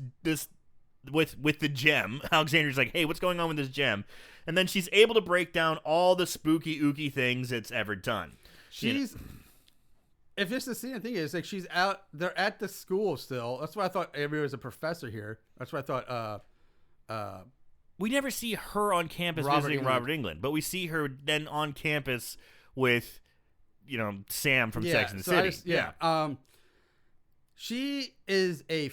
with the gem?" Alexander's like, "Hey, what's going on with this gem?" And then she's able to break down all the spooky ooky things it's ever done. If this is the thing is like she's out. They're at the school still. That's why I thought everybody was a professor here. That's why I thought. We never see her on campus visiting Robert Englund, but we see her then on campus with, Sam from Sex and the City. She is a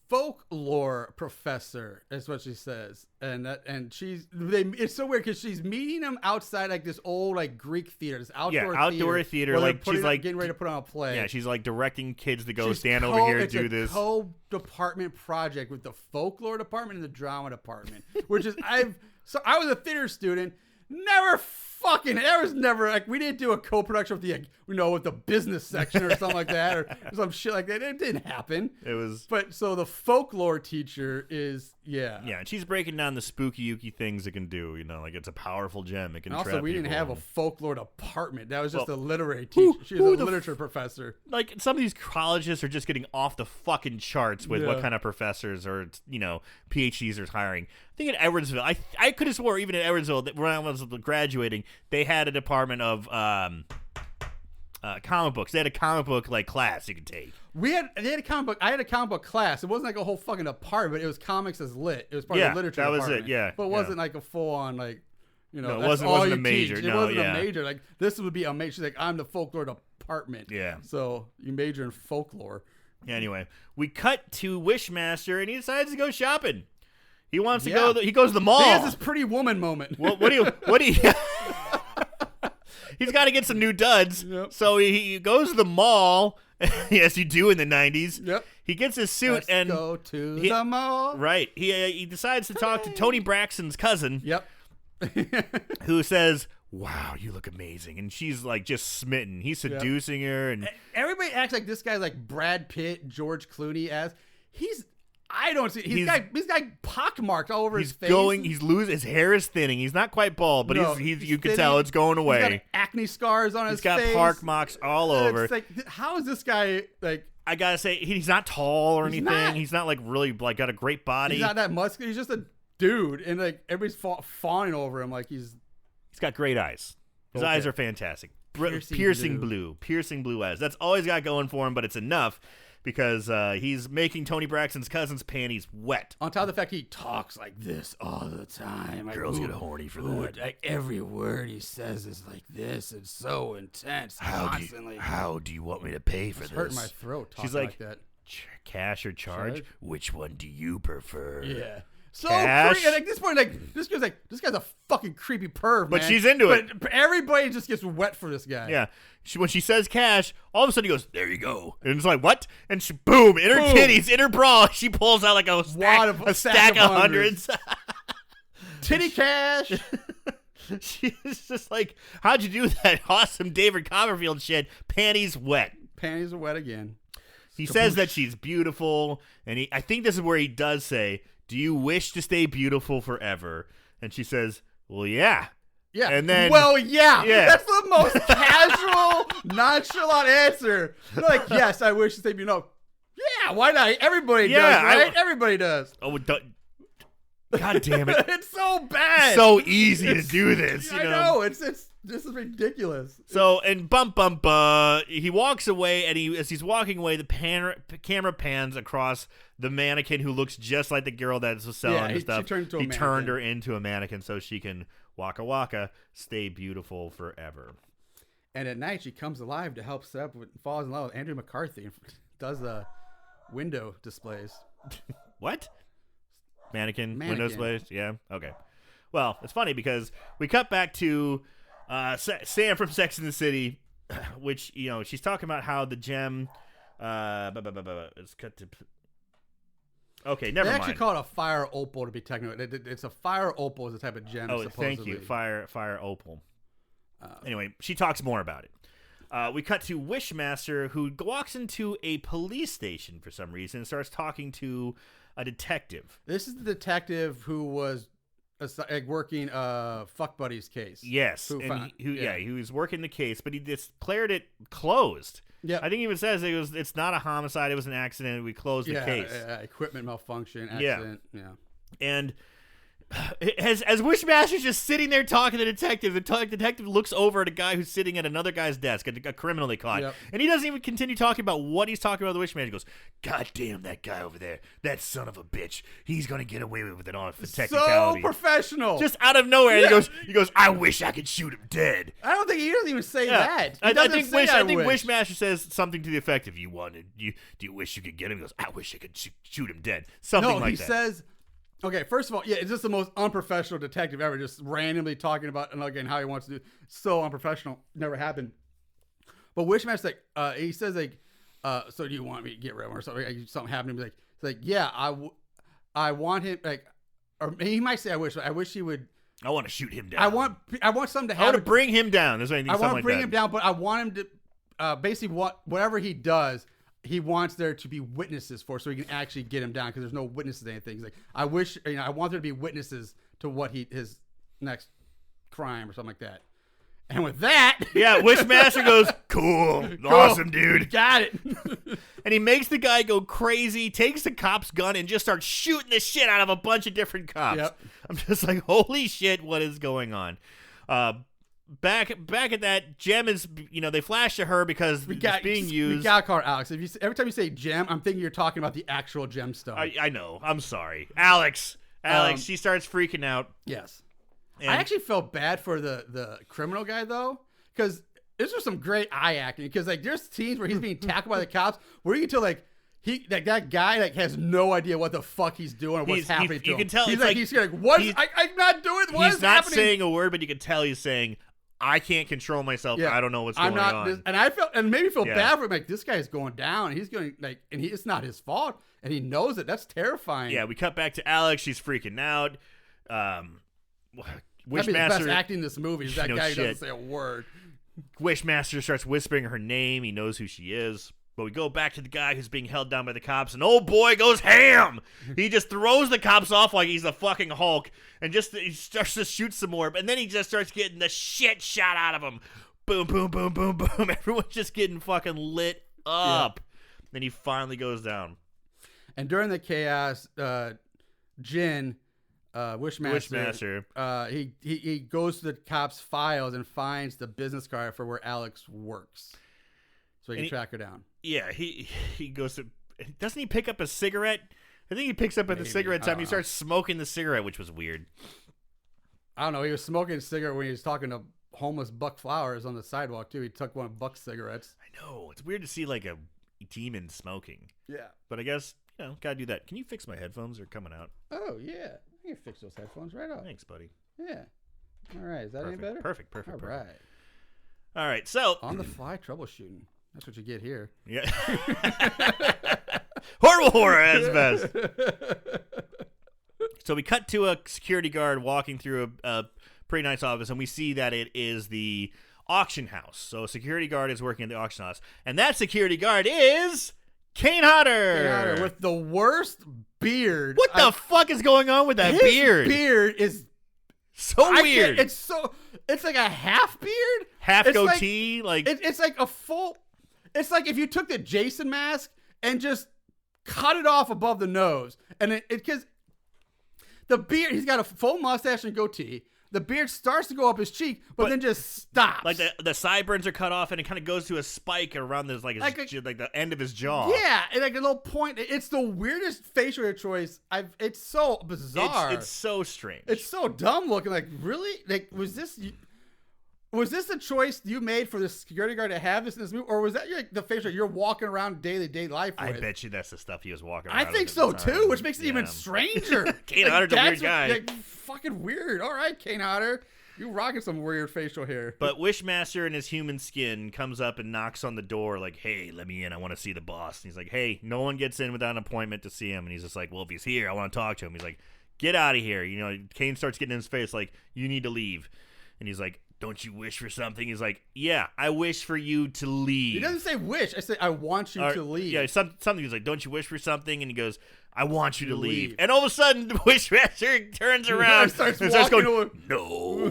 folklore professor, is what she says, and it's so weird because she's meeting them outside like this old like Greek theater, this outdoor theater, like she's like getting ready to put on a play. Yeah, she's like directing kids to go stand over here and do this. It's a co-department project with the folklore department and the drama department, which is I was a theater student, there was never like we didn't do a co-production with with the business section or something like that or some shit like that. It didn't happen. It was. But so the folklore teacher is and she's breaking down the spooky ooky things it can do. Like it's a powerful gem. It can. And also, we didn't have a folklore department. That was just a literary teacher. She was a literature professor. Like some of these colleges are just getting off the fucking charts with what kind of professors or PhDs are hiring. I think at Edwardsville, I could have swore even at Edwardsville that when I was graduating, they had a department of comic books. They had a comic book like class you could take. They had a comic book. I had a comic book class. It wasn't like a whole fucking department. It was comics as lit. It was part of the literature department. That was it. Yeah, but it wasn't like a full on like. No, it wasn't a major. It wasn't a major. Like this would be a major. She's like, I'm the folklore department. Yeah. So you major in folklore. Anyway, we cut to Wishmaster, and he decides to go shopping. He wants to go. He goes to the mall. He has this Pretty Woman moment. What do you? He's got to get some new duds. Yep. So he goes to the mall, as you do in the 90s. Yep. He gets his suit and go to the mall. Right. He decides to talk to Tony Braxton's cousin. Yep. Who says, "Wow, you look amazing," and she's like just smitten. He's seducing her, and everybody acts like this guy's like Brad Pitt, George Clooney. He's got pockmarked all over his face. He's losing. His hair is thinning. He's not quite bald, but you can tell it's going away. He's got acne scars on his face. He's got pock marks all over. It's like, how is this guy like? I gotta say, he's not tall or anything. He's not like really like got a great body. He's not that muscular. He's just a dude, and like everybody's fawning over him like he's got great eyes. His eyes are fantastic. Piercing blue eyes. That's all he's got going for him, but it's enough because he's making Tony Braxton's cousin's panties wet. On top of the fact he talks like this all the time. Girls get horny for that. Like every word he says is like this. It's so intense. Constantly. How do you want me to pay for this? Hurting my throat. She's like that. Cash or charge? Which one do you prefer? Yeah. So creepy. And at this point, this guy's a fucking creepy perv, but man. She's into it. But everybody just gets wet for this guy. Yeah. When she says cash, all of a sudden he goes, "There you go." And it's like, what? And she, boom, in her titties, in her bra, she pulls out like a stack of hundreds. Titty cash. She's just like, how'd you do that awesome David Copperfield shit? Panties wet. Panties are wet again. He says that she's beautiful, and I think this is where he does say, "Do you wish to stay beautiful forever?" And she says, "Well, yeah, Yeah. And then, well, yeah. That's the most casual, nonchalant answer. They're like, yes, I wish to say, yeah, why not? Everybody does, right? Everybody does. Oh, God damn it. It's so bad. So easy to do this. I know. This is ridiculous. So, and he walks away, and as he's walking away, the camera pans across the mannequin who looks just like the girl that's selling the stuff. He turned her into a mannequin so she can waka waka, stay beautiful forever. And at night, she comes alive to help set up falls in love with Andrew McCarthy and does the window displays. What? Mannequin window displays? Yeah. Okay. Well, it's funny because we cut back to Sam from Sex and the City, which, she's talking about how the gem. It's cut to. Okay, never mind. They actually call it a fire opal to be technical. It's a fire opal is a type of gem. Oh, supposedly. Thank you, fire opal. Anyway, she talks more about it. We cut to Wishmaster, who walks into a police station for some reason and starts talking to a detective. This is the detective who was working Fuck Buddy's case. Yes, he was working the case, but he declared it closed. Yeah, I think he even says it's not a homicide; it was an accident. We closed the case. Equipment malfunction, accident. Yeah. And as Wishmaster's just sitting there talking to the detective, the detective looks over at a guy who's sitting at another guy's desk, a criminal they caught. Yep. And he doesn't even continue talking about what he's talking about with the Wishmaster. He goes, God damn, that guy over there, that son of a bitch, he's going to get away with it on for technicality. So professional. Just out of nowhere, he goes, I wish I could shoot him dead. I don't think he doesn't even say that. I think Wishmaster says something to the effect of, do you wish you could get him? He goes, I wish I could shoot him dead. Something like that. No, he says... Okay, first of all, it's just the most unprofessional detective ever, just randomly talking about, and again, how he wants to do. So unprofessional. Never happened. But Wishmaster, he says, so do you want me to get rid of him or something? Like, something happened to me. He's like, yeah, I want him, or he might say, I wish he would. I want to shoot him down. I want something to happen. I want to bring him down. I want to bring him down, but I want him to, basically, whatever he does, he wants there to be witnesses for, so he can actually get him down, because there's no witnesses to anything. He's like, I want there to be witnesses to what his next crime or something like that. And with that, Wishmaster goes, cool, awesome, dude, got it. And he makes the guy go crazy, takes the cop's gun, and just starts shooting the shit out of a bunch of different cops. Yep. I'm just like, holy shit, what is going on? Back at that, Gem is, they flash to her because it's being used. We gotta call her Alex. Every time you say Gem, I'm thinking you're talking about the actual gemstone. I know. I'm sorry. Alex, she starts freaking out. Yes. And I actually felt bad for the criminal guy, though, because this was some great eye acting. Because, there's scenes where he's being tackled by the cops where you can tell, that guy has no idea what the fuck he's doing or what's happening to him. You can tell he's what? I'm not doing what is happening. He's not saying a word, but you can tell he's saying, I can't control myself. Yeah. I don't know what's going on. And I felt, and maybe feel bad for him. This guy's going down. And he's going it's not his fault, and he knows it. That's terrifying. Yeah, we cut back to Alex. She's freaking out. Wishmaster, that'd be the best acting in this movie. Is that guy who doesn't say a word. Wishmaster starts whispering her name. He knows who she is. But we go back to the guy who's being held down by the cops, and old boy goes ham. He just throws the cops off like he's the fucking Hulk, and he starts to shoot some more. And then he just starts getting the shit shot out of him. Boom, boom, boom, boom, boom. Everyone's just getting fucking lit up. Yeah. Then he finally goes down. And during the chaos, Jin, Wishmaster, he goes to the cops' files and finds the business card for where Alex works, so he can track her down. Yeah, he goes to. Doesn't he pick up a cigarette? I think he picks up at the cigarette time. He starts smoking the cigarette, which was weird. I don't know. He was smoking a cigarette when he was talking to homeless Buck Flowers on the sidewalk too. He took one of Buck's cigarettes. I know. It's weird to see a demon smoking. Yeah. But I guess gotta do that. Can you fix my headphones? They're coming out. Oh yeah, I can fix those headphones right off. Thanks, buddy. Yeah. All right. Is that any better? Perfect. All right. All right. So on the fly troubleshooting. That's what you get here. Yeah. Horrible as best. So we cut to a security guard walking through a pretty nice office, and we see that it is the auction house. So a security guard is working at the auction house, and that security guard is Kane Hodder. With the worst beard. What the fuck is going on with that beard? His beard is So weird. It's like a half beard, half goatee, it's like a full. It's like if you took the Jason mask and just cut it off above the nose, and because the beard, he's got a full mustache and goatee. The beard starts to go up his cheek, but then just stops. Like the sideburns are cut off, and it kind of goes to a spike around this, like the end of his jaw. Yeah, and like a little point. It's the weirdest facial hair choice. It's so bizarre. It's so strange. It's so dumb looking. Like, really? Like, was this a choice you made for the security guard to have this in this movie, or was that the facial you're walking around day life with? I bet you that's the stuff he was walking around. I think so too, which makes it even stranger. Kane Hodder's a weird guy. Fucking weird. All right, Kane Hodder, you rocking some weird facial hair. But Wishmaster in his human skin comes up and knocks on the door like, "Hey, let me in. I want to see the boss." And he's like, "Hey, no one gets in without an appointment to see him." And he's just like, "Well, if he's here, I want to talk to him." He's like, "Get out of here." Kane starts getting in his face like, "You need to leave." And he's like, "Don't you wish for something?" He's like, "Yeah, I wish for you to leave." He doesn't say wish. I say, "I want you to leave." Yeah, something. He's like, "Don't you wish for something?" And he goes, "I want you to leave." And all of a sudden, the Wishmaster turns around and starts going, "No,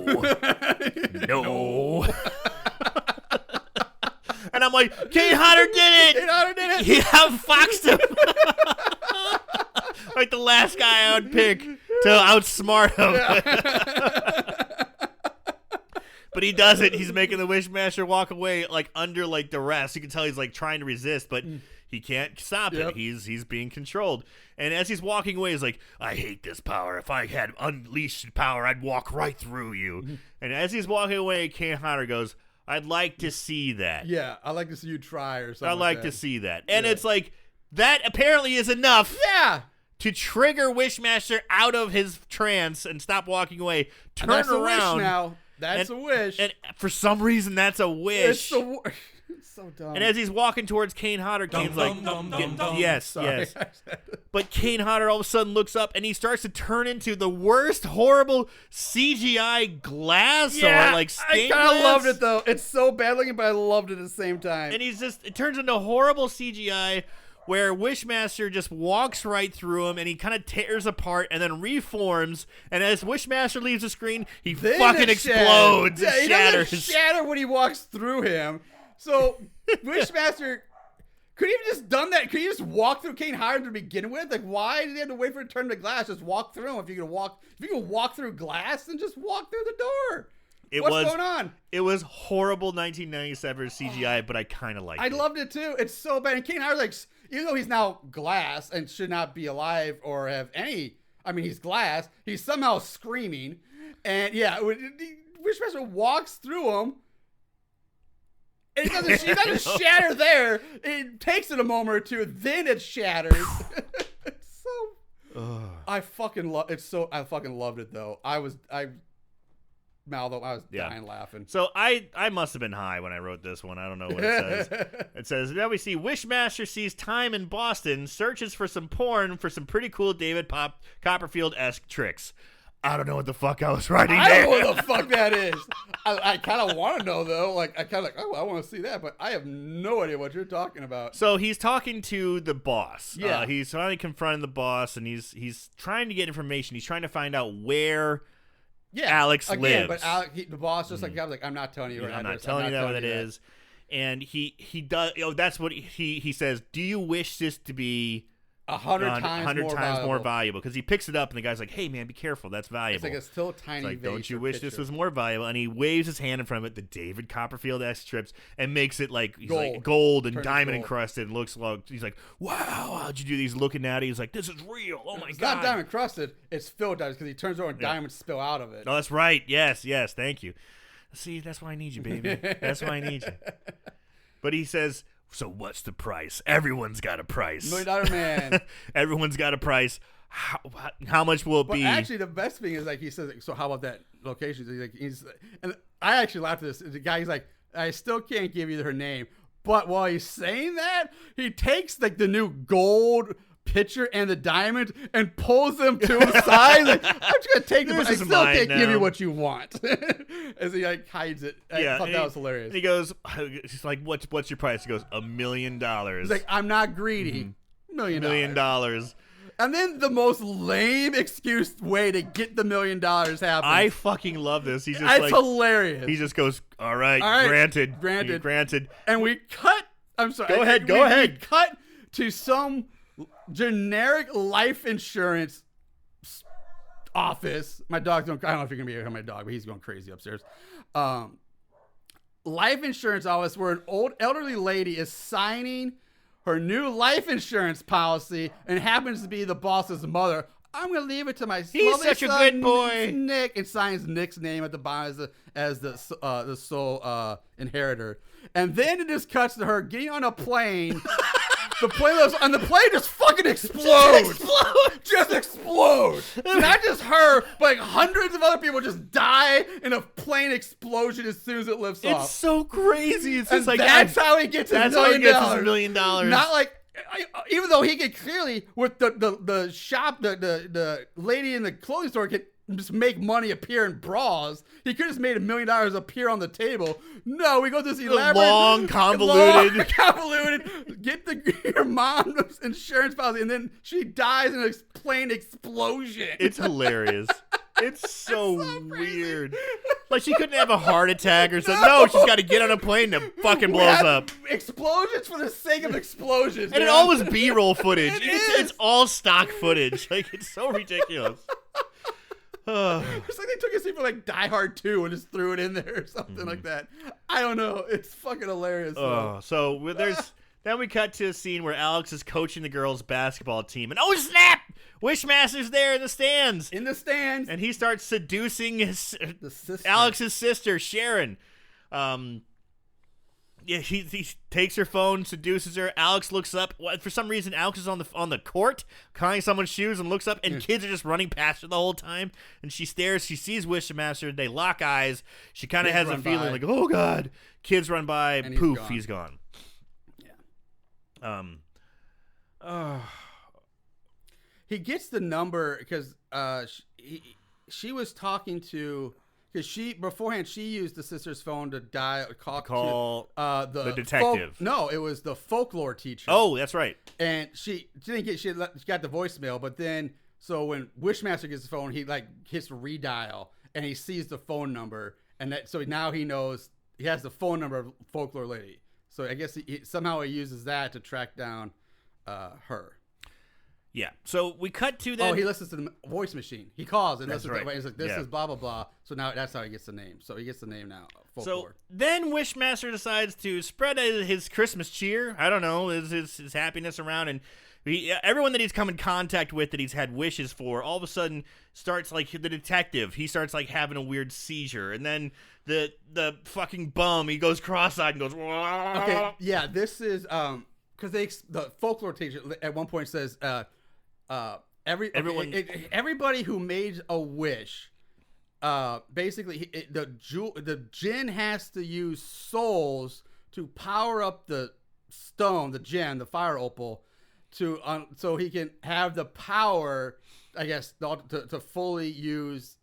no." And I'm like, Kane Hodder did it! Kane Hodder did it! He outfoxed him. Like the last guy I would pick to outsmart him. Yeah. But he does it. He's making the Wishmaster walk away like under like duress. You can tell he's like trying to resist, but he can't stop it. He's being controlled. And as he's walking away, he's like, "I hate this power. If I had unleashed power, I'd walk right through you." And as he's walking away, Kane Hodder goes, "I'd like to see that." Yeah, I'd like to see you try or something. I'd like to see that. And it's like, that apparently is enough. Yeah. To trigger Wishmaster out of his trance and stop walking away. Turn around. A wish now. That's a wish. And for some reason, that's a wish. It's so dumb. And as he's walking towards Kane Hodder, Kane's like, yes. But Kane Hodder all of a sudden looks up and he starts to turn into the worst, horrible CGI glass or like stained glass. I kind of loved it though. It's so bad looking, but I loved it at the same time. And it turns into horrible CGI where Wishmaster just walks right through him and he kind of tears apart and then reforms. And as Wishmaster leaves the screen, he fucking explodes and shatters. He doesn't shatter when he walks through him. So Wishmaster could he have just done that? Could he just walk through Kane Hodder to begin with? Like, why did he have to wait for it to turn to glass? Just walk through him. If you can walk through glass, then just walk through the door. What's going on? It was horrible 1997 CGI, but I kind of liked it. I loved it too. It's so bad. And Kane Hodder, like, even though he's now glass and should not be alive or have any, he's glass, he's somehow screaming. And yeah, Wishmaster walks through him. And it doesn't shatter there. It takes it a moment or two, then it shatters. It's so. I fucking loved it though. I was dying laughing. So I must have been high when I wrote this one. I don't know what it says. It says, now we see Wishmaster sees time in Boston, searches for some porn for some pretty cool David Copperfield-esque tricks. I don't know what the fuck I was writing there. I don't know what the fuck that is. I kind of want to know, though. Like, I kind of I want to see that, but I have no idea what you're talking about. So he's talking to the boss. Yeah. He's finally confronting the boss, and he's trying to get information. He's trying to find out where Alex lives. But the boss just like, I'm not telling you. I'm not telling you that what it is. And he does. That's what he says. Do you wish this to be 100 times more valuable? Because he picks it up and the guy's like, "Hey man, be careful, that's valuable." It's still a tiny. It's like, don't you wish this was more valuable? And he waves his hand in front of it, the David Copperfield-esque strips, and makes it like gold and diamond encrusted. And looks like he's like, "Wow, how'd you do these?" Looking at it, he's like, "This is real. Oh my god!" It's not diamond encrusted. It's filled diamonds because he turns over and diamonds spill out of it. Oh, that's right. Yes, thank you. See, that's why I need you, baby. That's why I need you. But he says, "So what's the price? Everyone's got a price. $1 million man. Everyone's got a price. How much will it be?" Actually, the best thing is like he says, "So how about that location?" And I actually laughed at this. The guy's like, "I still can't give you her name," but while he's saying that, he takes like the new gold pitcher and the diamond and pulls them to his side. Like, I'm just gonna take them, but I still can't give you what you want. As he like hides it. I thought that was hilarious. And he goes, he's like, "What's your price?" He goes, $1 million. He's like, "I'm not greedy." $1 million. And then the most lame excuse way to get the $1 million happens. I fucking love this. He's just it's hilarious. He just goes, all right, granted. And we cut. I'm sorry. Go ahead. We cut to some generic life insurance office. My dog's going. I don't know if you're gonna be able to hear my dog, but he's going crazy upstairs. Life insurance office where an old elderly lady is signing her new life insurance policy and happens to be the boss's mother. I'm gonna leave it to my He's such son, a good boy, Nick, and signs Nick's name at the bottom as the sole inheritor. And then it just cuts to her getting on a plane. The plane just fucking explodes. Just explodes. Not just her, but like hundreds of other people just die in a plane explosion as soon as it lifts off. It's so crazy. It's just like that's how he gets his $1 million. Not like, even though he could clearly with the shop, the lady in the clothing store could just make money appear in bras. He could have just made $1 million appear on the table. No, we go this elaborate, long, convoluted, get your mom's insurance policy, and then she dies in a plane explosion. It's hilarious. It's so weird. Like she couldn't have a heart attack or something. No, she's got to get on a plane that fucking blows up. Explosions for the sake of explosions. And it all was B-roll footage. It's all stock footage. Like it's so ridiculous. It's like they took a scene for like Die Hard 2 and just threw it in there or something like that. I don't know. It's fucking hilarious. So then we cut to a scene where Alex is coaching the girls' basketball team, and oh snap! Wishmaster's there in the stands. And he starts seducing Alex's sister, Sharon. He takes her phone, seduces her. Alex looks up. For some reason, Alex is on the court, tying someone's shoes, and looks up, and kids are just running past her the whole time. And she stares. She sees Wishmaster. They lock eyes. She kind of has a feeling like, oh god. Kids run by. And poof, he's gone. Yeah. He gets the number because she was talking to. Because beforehand she used the sister's phone to call the detective. No, it was the folklore teacher. Oh, that's right. And she got the voicemail, but then so when Wishmaster gets the phone, he like hits redial and he sees the phone number, and so now he knows he has the phone number of folklore lady. So I guess somehow he uses that to track down her. Yeah. So we cut to that. Oh, he listens to the voice machine. He calls and listens right. to he's like, this is blah, blah, blah. So now that's how he gets the name. So he gets the name now. So then Wishmaster decides to spread his Christmas cheer. I don't know, his happiness around. And everyone that he's come in contact with that he's had wishes for, all of a sudden starts like the detective. He starts like having a weird seizure. And then the fucking bum, he goes cross-eyed and goes, wah. Okay, yeah, this is, because the folklore teacher at one point says, everybody who made a wish, basically the djinn has to use souls to power up the stone, the gem, the fire opal, so he can have the power, I guess, to fully use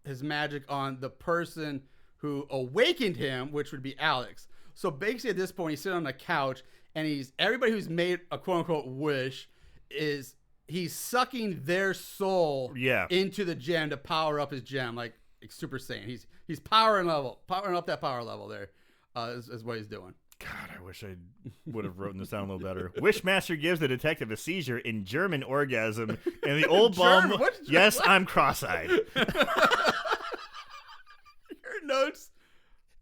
his magic on the person who awakened him, which would be Alex. So basically at this point he's sitting on the couch and everybody who's made a quote unquote wish he's sucking their soul into the gem to power up his gem, like Super Saiyan. He's powering up that power level there, is what he's doing. God, I wish I would have written this down a little better. Wishmaster gives the detective a seizure in German orgasm, and the old bum. Yes, I'm cross-eyed. Your notes.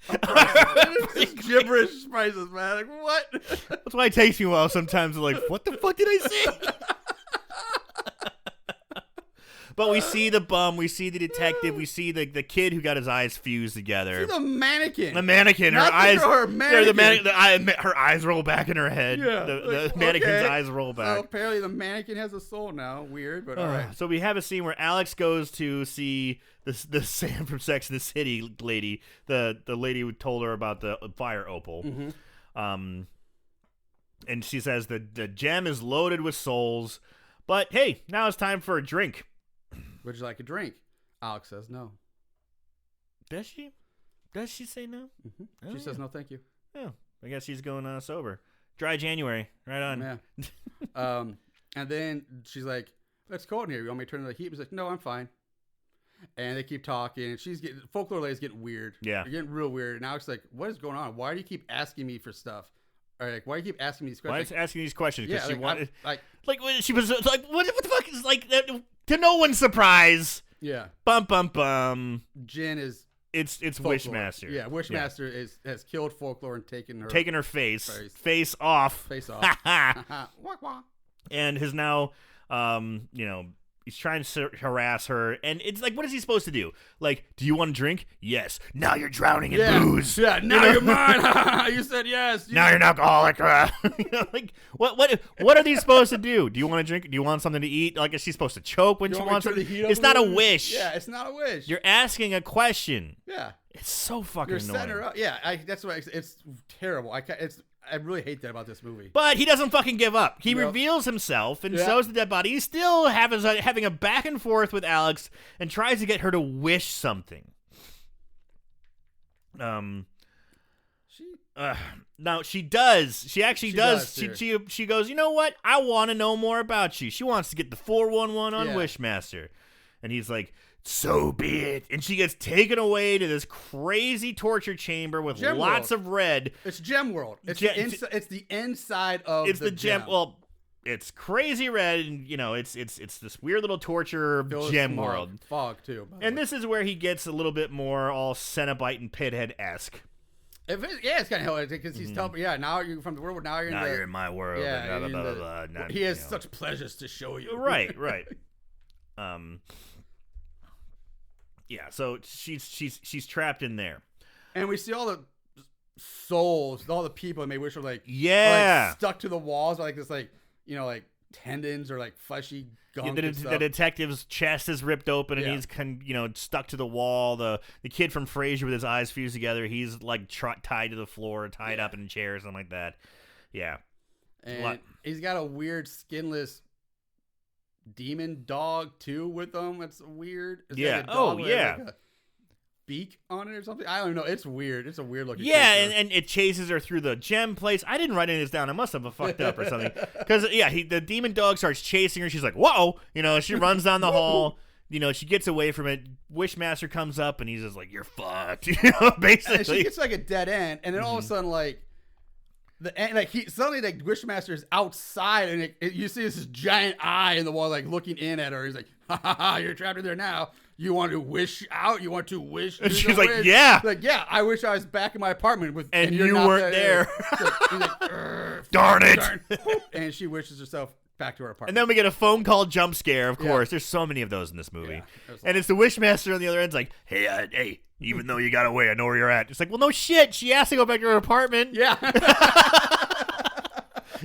It's gibberish prices, man. Like, what? That's why it takes me a while sometimes. I'm like, what the fuck did I say? But we see the bum, we see the detective, we see the kid who got his eyes fused together. See the mannequin. The mannequin. Not her eyes. Her mannequin. Her eyes roll back in her head. Yeah, the mannequin's eyes roll back. So apparently the mannequin has a soul now. Weird, but all right. So we have a scene where Alex goes to see the Sam from Sex and the City lady, the lady who told her about the fire opal. Mm-hmm. And she says the gem is loaded with souls, but hey, now it's time for a drink. Would you like a drink? Alex says no. Does she? Does she say no? Mm-hmm. She says no, thank you. Oh, I guess she's going sober. Dry January, right on. Yeah. And then she's like, "It's cold in here. You want me to turn on the heat?" He's like, "No, I'm fine." And they keep talking, and Folklore Lady's getting weird. Yeah. They're getting real weird. And Alex is like, "What is going on? Why do you keep asking me for stuff? Or like, why do you keep asking me these questions?" Why is asking these questions? Because yeah, she wanted, she was like, "What the fuck is like that?" To no one's surprise. Yeah. Bum bum bum. Jen is. It's Folklore. Wishmaster. Yeah, Wishmaster has killed Folklore and taken her face off. Face off. And has now, he's trying to harass her, and it's like, what is he supposed to do? Like, do you want to drink? Yes. Now you're drowning in booze. Yeah. Now you're mine. You said yes. Now you're an alcoholic. Like, what are these supposed to do? Do you want to drink? Do you want something to eat? Like, is she supposed to choke when she wants it? It's not a wish. Yeah, it's not a wish. You're asking a question. Yeah. It's so fucking You're annoying. setting her up. Yeah, that's why it's terrible. I really hate that about this movie. But he doesn't fucking give up. He reveals himself and shows the dead body. He's still having a back and forth with Alex and tries to get her to wish something. No, she does. She actually does. She goes, "You know what? I want to know more about you." She wants to get the 411 on Wishmaster. And he's like, "So be it." And she gets taken away to this crazy torture chamber with lots of red. It's Gem World. It's the inside of the gem. Well, it's crazy red, and it's this weird little torture Gem World. Fog too. And this is where he gets a little bit more all Cenobite and Pithead-esque. It's kind of hilarious because he's telling me, now you're from the world. Now you're in my world. Yeah, blah, blah, blah, blah. He has such pleasures to show you. Right. Yeah, so she's trapped in there, and we see all the souls, all the people, and they wish were like stuck to the walls, like this, like tendons or like fleshy gunk. The detective's chest is ripped open, and he's stuck to the wall. The kid from Frasier with his eyes fused together, he's like tied to the floor, tied up in a chair, or something like that. Yeah, and he's got a weird skinless demon dog too with him. It's weird. It's like a dog with like a beak on it or something. I don't know. It's weird. It's a weird looking creature. And it chases her through the gem place. I didn't write any of this down. I must have fucked up or something. Because the demon dog starts chasing her. She's like, "Whoa!" She runs down the hall. She gets away from it. Wishmaster comes up and he's just like, "You're fucked." Basically. And she gets like a dead end, and then all of a sudden suddenly Wishmaster is outside, and you see this giant eye in the wall, like looking in at her. He's like, "Ha ha ha! You're trapped in there now. You want to wish out? You want to wish?" And she's like, wish? "Yeah." Like, "Yeah, I wish I was back in my apartment with and you weren't there." He's like, "Darn it!" And she wishes herself back to her apartment. And then we get a phone call jump scare. Of course, there's so many of those in this movie. Yeah, and it's the Wishmaster on the other end. It's like, "Hey, even though you got away, I know where you're at." It's like, well, no shit. She asked to go back to her apartment. Yeah.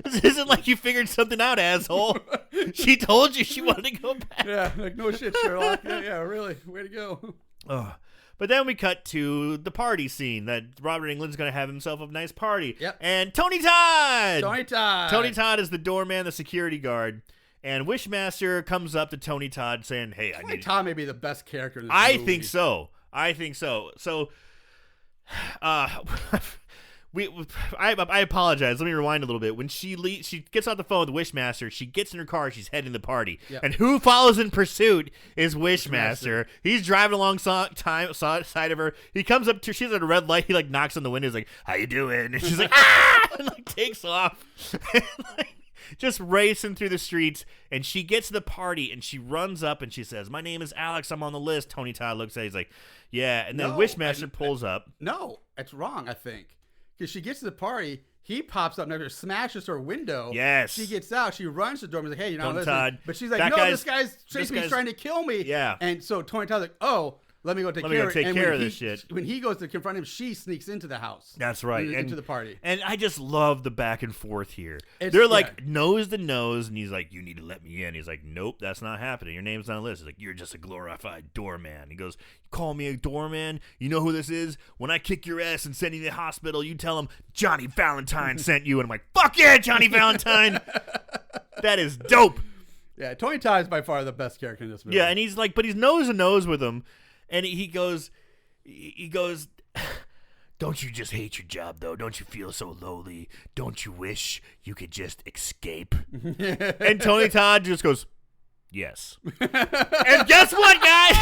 This isn't like you figured something out, asshole. She told you she wanted to go back. Yeah, like, no shit, Sherlock. Yeah, really. Way to go. But then we cut to the party scene that Robert Englund's going to have himself a nice party. Yep. And Tony Todd! Tony Todd is the doorman, the security guard. And Wishmaster comes up to Tony Todd saying, "Hey, Tony Todd may be the best character in this movie. I think so. So, I apologize. Let me rewind a little bit. When she gets off the phone with Wishmaster, she gets in her car. She's heading to the party. Yep. And who follows in pursuit is Wishmaster. He's driving alongside of her. He comes up to her. She's at a red light. He like knocks on the window. He's like, "How you doing?" And she's like, "Ah!" And like takes off. And, just racing through the streets. And she gets to the party and she runs up and she says, "My name is Alex. I'm on the list." Tony Todd looks at it. He's like, "Yeah." And then Wishmaster pulls up. No, it's wrong, I think. Because she gets to the party, he pops up next to her, smashes her window. Yes. She gets out. She runs to the door and is like, "Hey, you're not listening." Todd. But she's like, "No, this guy's chasing me. He's trying to kill me." Yeah. And so Tony Todd's like, "Oh, let me go take care of this shit." When he goes to confront him, she sneaks into the house. That's right. Into the party. And I just love the back and forth here. They're like nose to nose, and he's like, "You need to let me in." He's like, "Nope, that's not happening. Your name's on the list." He's like, "You're just a glorified doorman." He goes, "You call me a doorman? You know who this is? When I kick your ass and send you to the hospital, you tell him Johnny Valentine sent you." And I'm like, "Fuck yeah, Johnny Valentine." That is dope. Yeah, Tony Todd is by far the best character in this movie. Yeah, and he's like, but he's nose to nose with him. And he goes, Don't you just hate your job, though? Don't you feel so lowly? Don't you wish you could just escape? And Tony Todd just goes, yes. And guess what, guys?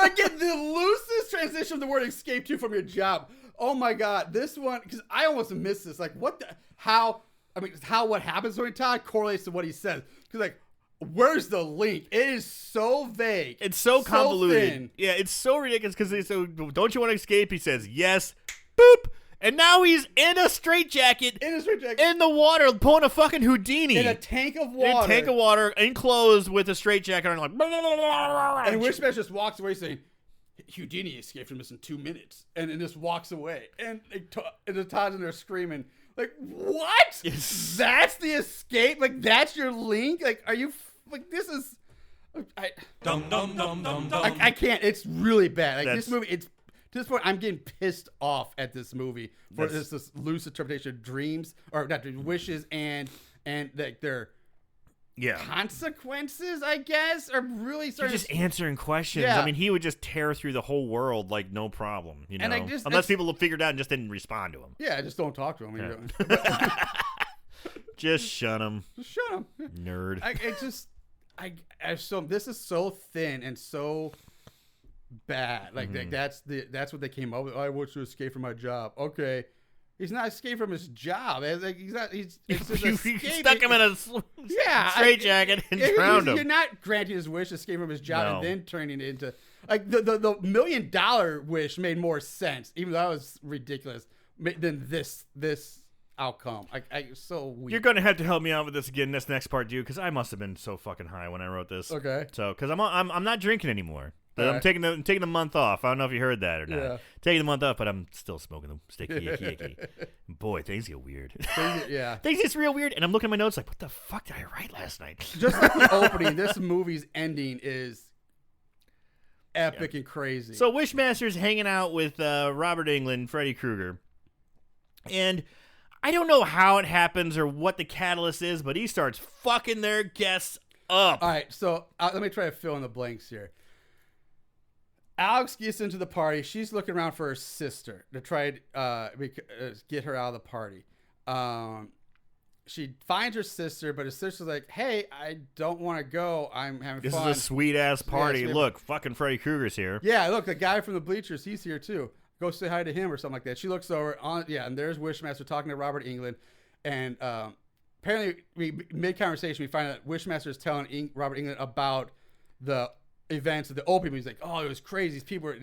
Again, the loosest transition of the word escape to from your job. Oh, my God. This one, because I almost missed this. Like, what what happens to Tony Todd correlates to what he says. Because, like, where's the link? It is so vague. It's so convoluted. Thin. Yeah, it's so ridiculous because so don't you want to escape? He says yes. Boop. And now he's in a straitjacket. In the water, pulling a fucking Houdini. In a tank of water. Enclosed with a straitjacket on, like. And Wishmaster just walks away saying, Houdini escaped from this in 2 minutes. And then just walks away. And the Todd's in there screaming, like, what? Yes. That's the escape? Like, that's your link? Like, are you... Like, this is... I can't. It's really bad. Like, this movie, it's... To this point, I'm getting pissed off at this movie for this loose interpretation of dreams, or not wishes, and like their consequences, I guess, are really starting. He's just answering questions. Yeah. I mean, he would just tear through the whole world like no problem, you know. And unless people have figured out and just didn't respond to him. Yeah, just don't talk to him. Yeah. Just shun him. Just shut him, nerd. This is so thin and so bad. Like, that's what they came up with. I want to escape from my job. Okay, he's not escaping from his job. Like, he's not. He's stuck him in a straitjacket and drowned him. You're not granting his wish, escape from his job, and then turning it into like the $1 million wish made more sense, even though that was ridiculous, than this outcome. So weak. You're gonna have to help me out with this again this next part, dude, because I must have been so fucking high when I wrote this. Okay. So, because I'm not drinking anymore. I'm taking the month off. I don't know if you heard that or not. Yeah. Taking the month off, but I'm still smoking the sticky icky. Boy, things get weird. Yeah. Things get real weird, and I'm looking at my notes like, what the fuck did I write last night? Just like the opening, this movie's ending is epic and crazy. So Wishmaster's hanging out with Robert Englund, Freddy Krueger, and I don't know how it happens or what the catalyst is, but he starts fucking their guests up. All right, so let me try to fill in the blanks here. Alex gets into the party. She's looking around for her sister to try to get her out of the party. She finds her sister, but her sister's like, hey, I don't want to go. I'm having fun. This is a sweet-ass party. Yeah, look, fucking Freddy Krueger's here. Yeah, look, the guy from the bleachers, he's here too. Go say hi to him or something like that. She looks over, and there's Wishmaster talking to Robert Englund. And apparently, mid-conversation, we find out Wishmaster is telling Robert Englund about the events of the opium. He's like, oh, it was crazy. People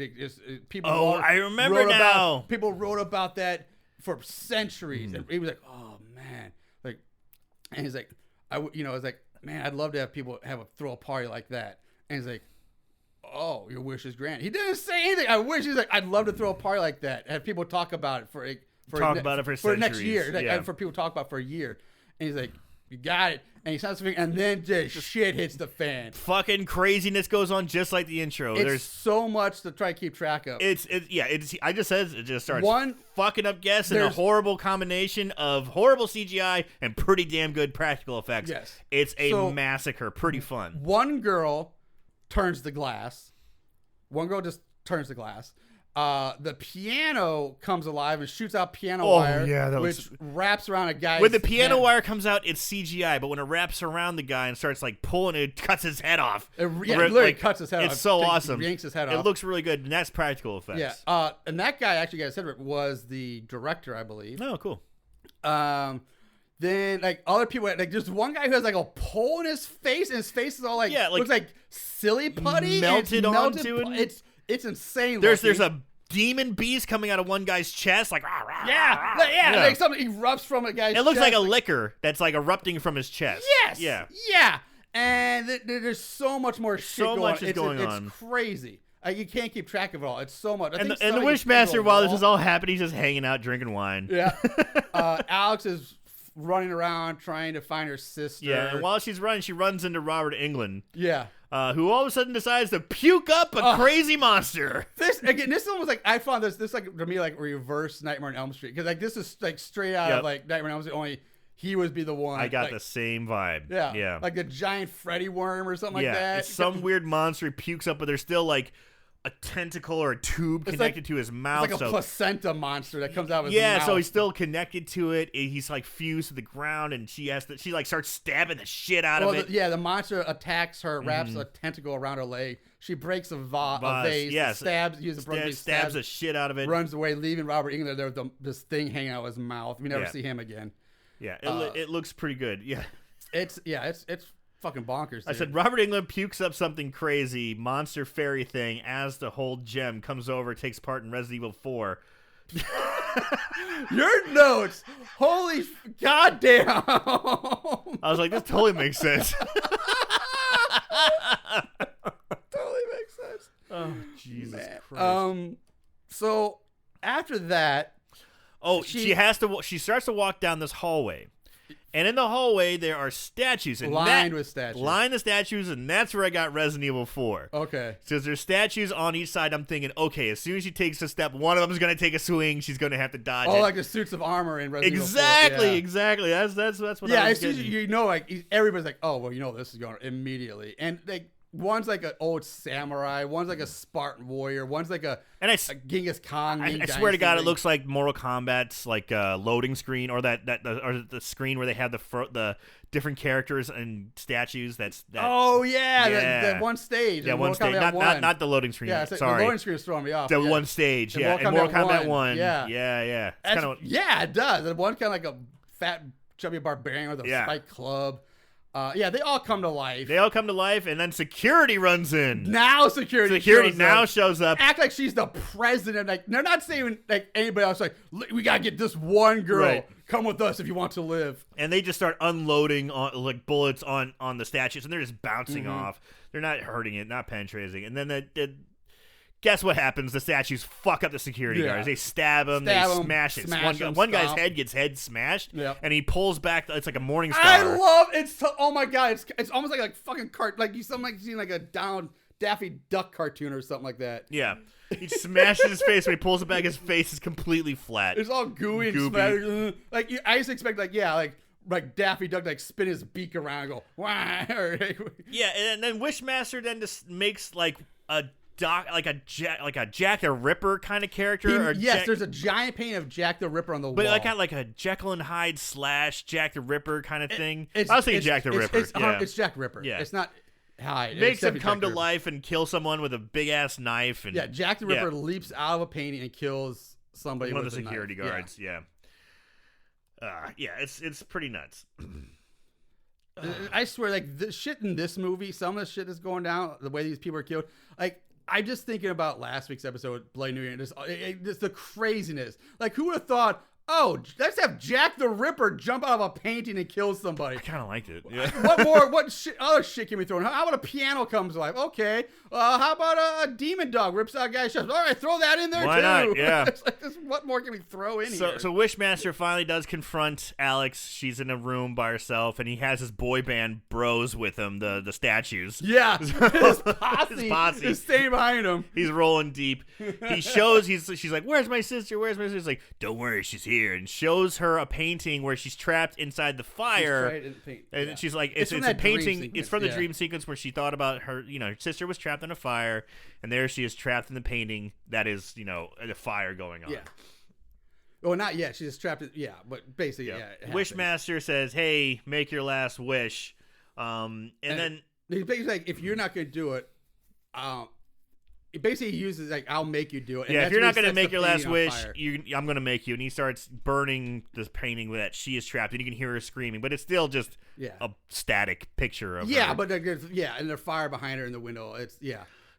I remember now. People wrote about that for centuries. And he was like, oh, man. Like, and he's like, I was like, man, I'd love to have people throw a party like that. And he's like, oh, your wish is granted. He didn't say anything. I wish. He's like, I'd love to throw a party like that. Have people talk about it for next year. Like, for people to talk about it for a year. And he's like, you got it. And he sounds something, and then just shit hits the fan. Fucking craziness goes on just like the intro. There's so much to try to keep track of. I just says it just starts fucking up guests in a horrible combination of horrible CGI and pretty damn good practical effects. Yes. It's a massacre. Pretty fun. One girl turns the glass. One girl just turns the glass. The piano comes alive and shoots out piano wire, which wraps around a guy's When the piano head. wire comes out, it's CGI, but when it wraps around the guy and starts like pulling it, cuts his head off. It literally cuts his head off. It's so awesome. Yanks his head off. It looks really good, and that's practical effects. Yeah. And that guy actually got his head ripped was the director, I believe. Oh, cool. Then like other people, like there's one guy who has like a pole in his face, and his face is all like looks like silly putty melted onto it. It's insane. There's a demon beast coming out of one guy's chest, like rah, rah, yeah, rah, rah. Like something erupts from a guy's. It looks chest, like a liquor that's like erupting from his chest. Yes. Yeah. And there's so much more shit going on. It's crazy. You can't keep track of it all. It's so much. And the Wishmaster, while this is all happening, he's just hanging out drinking wine. Yeah. Alex is running around trying to find her sister. Yeah, and while she's running, she runs into Robert Englund. Yeah. Who all of a sudden decides to puke up a crazy monster. This one was like, I found this like to me like reverse Nightmare on Elm Street, because like this is like straight out of like Nightmare on Elm Street, only he would be the one. I got the same vibe. Yeah. Like the giant Freddy worm or something like that. It's some weird monster he pukes up, but there's still like a tentacle or a tube connected to his mouth. It's like a placenta monster that comes out of his mouth. Yeah, so he's still connected to it. He's like fused to the ground, and she like starts stabbing the shit out of it. The monster attacks her, wraps a tentacle around her leg. She breaks a vase, stabs the shit out of it, runs away, leaving Robert Englund there with this thing hanging out of his mouth. We never see him again. Yeah, it looks pretty good. Yeah, it's fucking bonkers, dude. I said Robert Englund pukes up something crazy, monster fairy thing, as the whole gem comes over, takes part in Resident Evil 4. Your notes, holy goddamn! I was like, this totally makes sense. Totally makes sense. Oh, Jesus Christ. So after that, she starts to walk down this hallway. And in the hallway, there are statues. And lined with statues, and that's where I got Resident Evil 4. Okay. Because there's statues on each side. I'm thinking, okay, as soon as she takes a step, one of them is going to take a swing. She's going to have to dodge it. Oh, like the suits of armor in Resident Evil 4. Exactly. That's what I was getting. You know, like, everybody's like, oh, well, you know this is going immediately. And, like, one's like an old samurai, one's like a Spartan warrior, one's like a Genghis Khan. I swear to God, it looks like Mortal Kombat's like loading screen, or the screen where they have the different characters and statues. Oh yeah, that one stage. Yeah, one stage. Not the loading screen. Yeah, sorry. The loading screen is throwing me off. The one stage. Yeah, in Mortal Kombat 1. Yeah. Yeah. It does. The one kind of like a fat chubby barbarian with a spiked club. They all come to life. And then security runs in. Now security shows up. Act like she's the president. Like, they're not saying like anybody else. Like, we gotta get this one girl. Right. Come with us if you want to live. And they just start unloading like bullets on the statues, and they're just bouncing off. They're not hurting it, not penetrating. And then guess what happens? The statues fuck up the security guards. They stab them, smash it. One guy's head gets smashed, and he pulls back. It's like a morning star. I love it. Oh my god, it's almost like a fucking like you seen like a down Daffy Duck cartoon or something like that. Yeah, he smashes his face when he pulls it back. His face is completely flat. It's all gooey and smashed. Like I used to expect like Daffy Duck like spin his beak around and go wah. Yeah, and then Wishmaster then just makes like a Jack the Ripper kind of character. There's a giant painting of Jack the Ripper on the wall. But I got like a Jekyll and Hyde / Jack the Ripper kind of thing. I was thinking Jack the Ripper. It's Jack Ripper. Yeah. It's not Hyde. Makes him come to life and kill someone with a big ass knife. And Jack the Ripper leaps out of a painting and kills somebody. One of the security guards. Yeah. It's pretty nuts. I swear, like the shit in this movie, some of the shit that's going down, the way these people are killed, like. I'm just thinking about last week's episode, Bloody New Year, just the craziness. Like, who would have thought, let's have Jack the Ripper jump out of a painting and kill somebody. I kind of liked it. Yeah. What other shit can we throw in? How about a piano comes to life? Okay. How about a demon dog rips out a guy's chest? All right, throw that in there too. Why not? Yeah. It's like, what more can we throw in here? So Wishmaster finally does confront Alex. She's in a room by herself, and he has his boy band bros with him, the statues. Yeah. His posse is staying behind him. He's rolling deep. She's like, where's my sister? He's like, don't worry, she's here. And shows her a painting where she's trapped inside the fire, she's like, it's a painting. It's from the dream sequence where she thought about her. Her sister was trapped in a fire, and there she is trapped in the painting. That is, the fire going on. Yeah. Well, not yet. She's trapped. But basically, Wishmaster says, "Hey, make your last wish," and then he's basically like, if you're not going to do it, it basically uses like, I'll make you do it. And if you're not going to make your last wish, I'm going to make you. And he starts burning this painting that she is trapped, and you can hear her screaming, but it's still just a static picture of her. But and there's fire behind her in the window. It's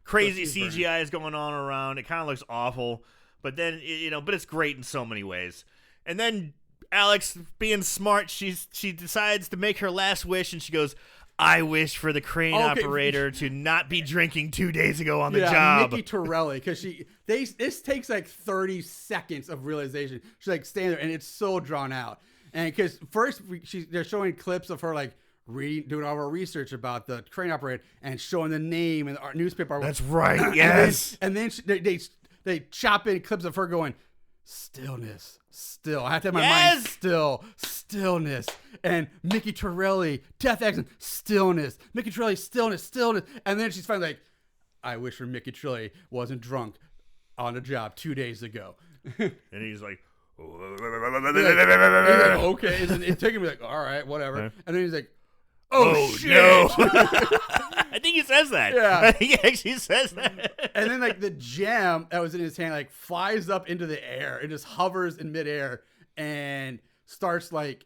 crazy CGI is going on around. It kind of looks awful, but then but it's great in so many ways. And then Alex, being smart, she decides to make her last wish, and she goes, I wish for the crane operator to not be drinking 2 days ago on the job. Nikki Torelli, because this takes like 30 seconds of realization. She's like standing there, and it's so drawn out. And because first they're showing clips of her like doing all her research about the crane operator and showing the name and the newspaper. That's right. Yes. And then they chop in clips of her going, stillness. Still, I have to have my mind stillness, and Mickey Torelli, death accent, stillness, Mickey Torelli, stillness, and then she's finally like, I wish for Mickey Trilly wasn't drunk on the job 2 days ago. And he's like, okay. And it took him like, all right, whatever. And then he's like, oh shit. No. I think he says that. Yeah. He actually says that. And then like the gem that was in his hand like flies up into the air and just hovers in midair and starts like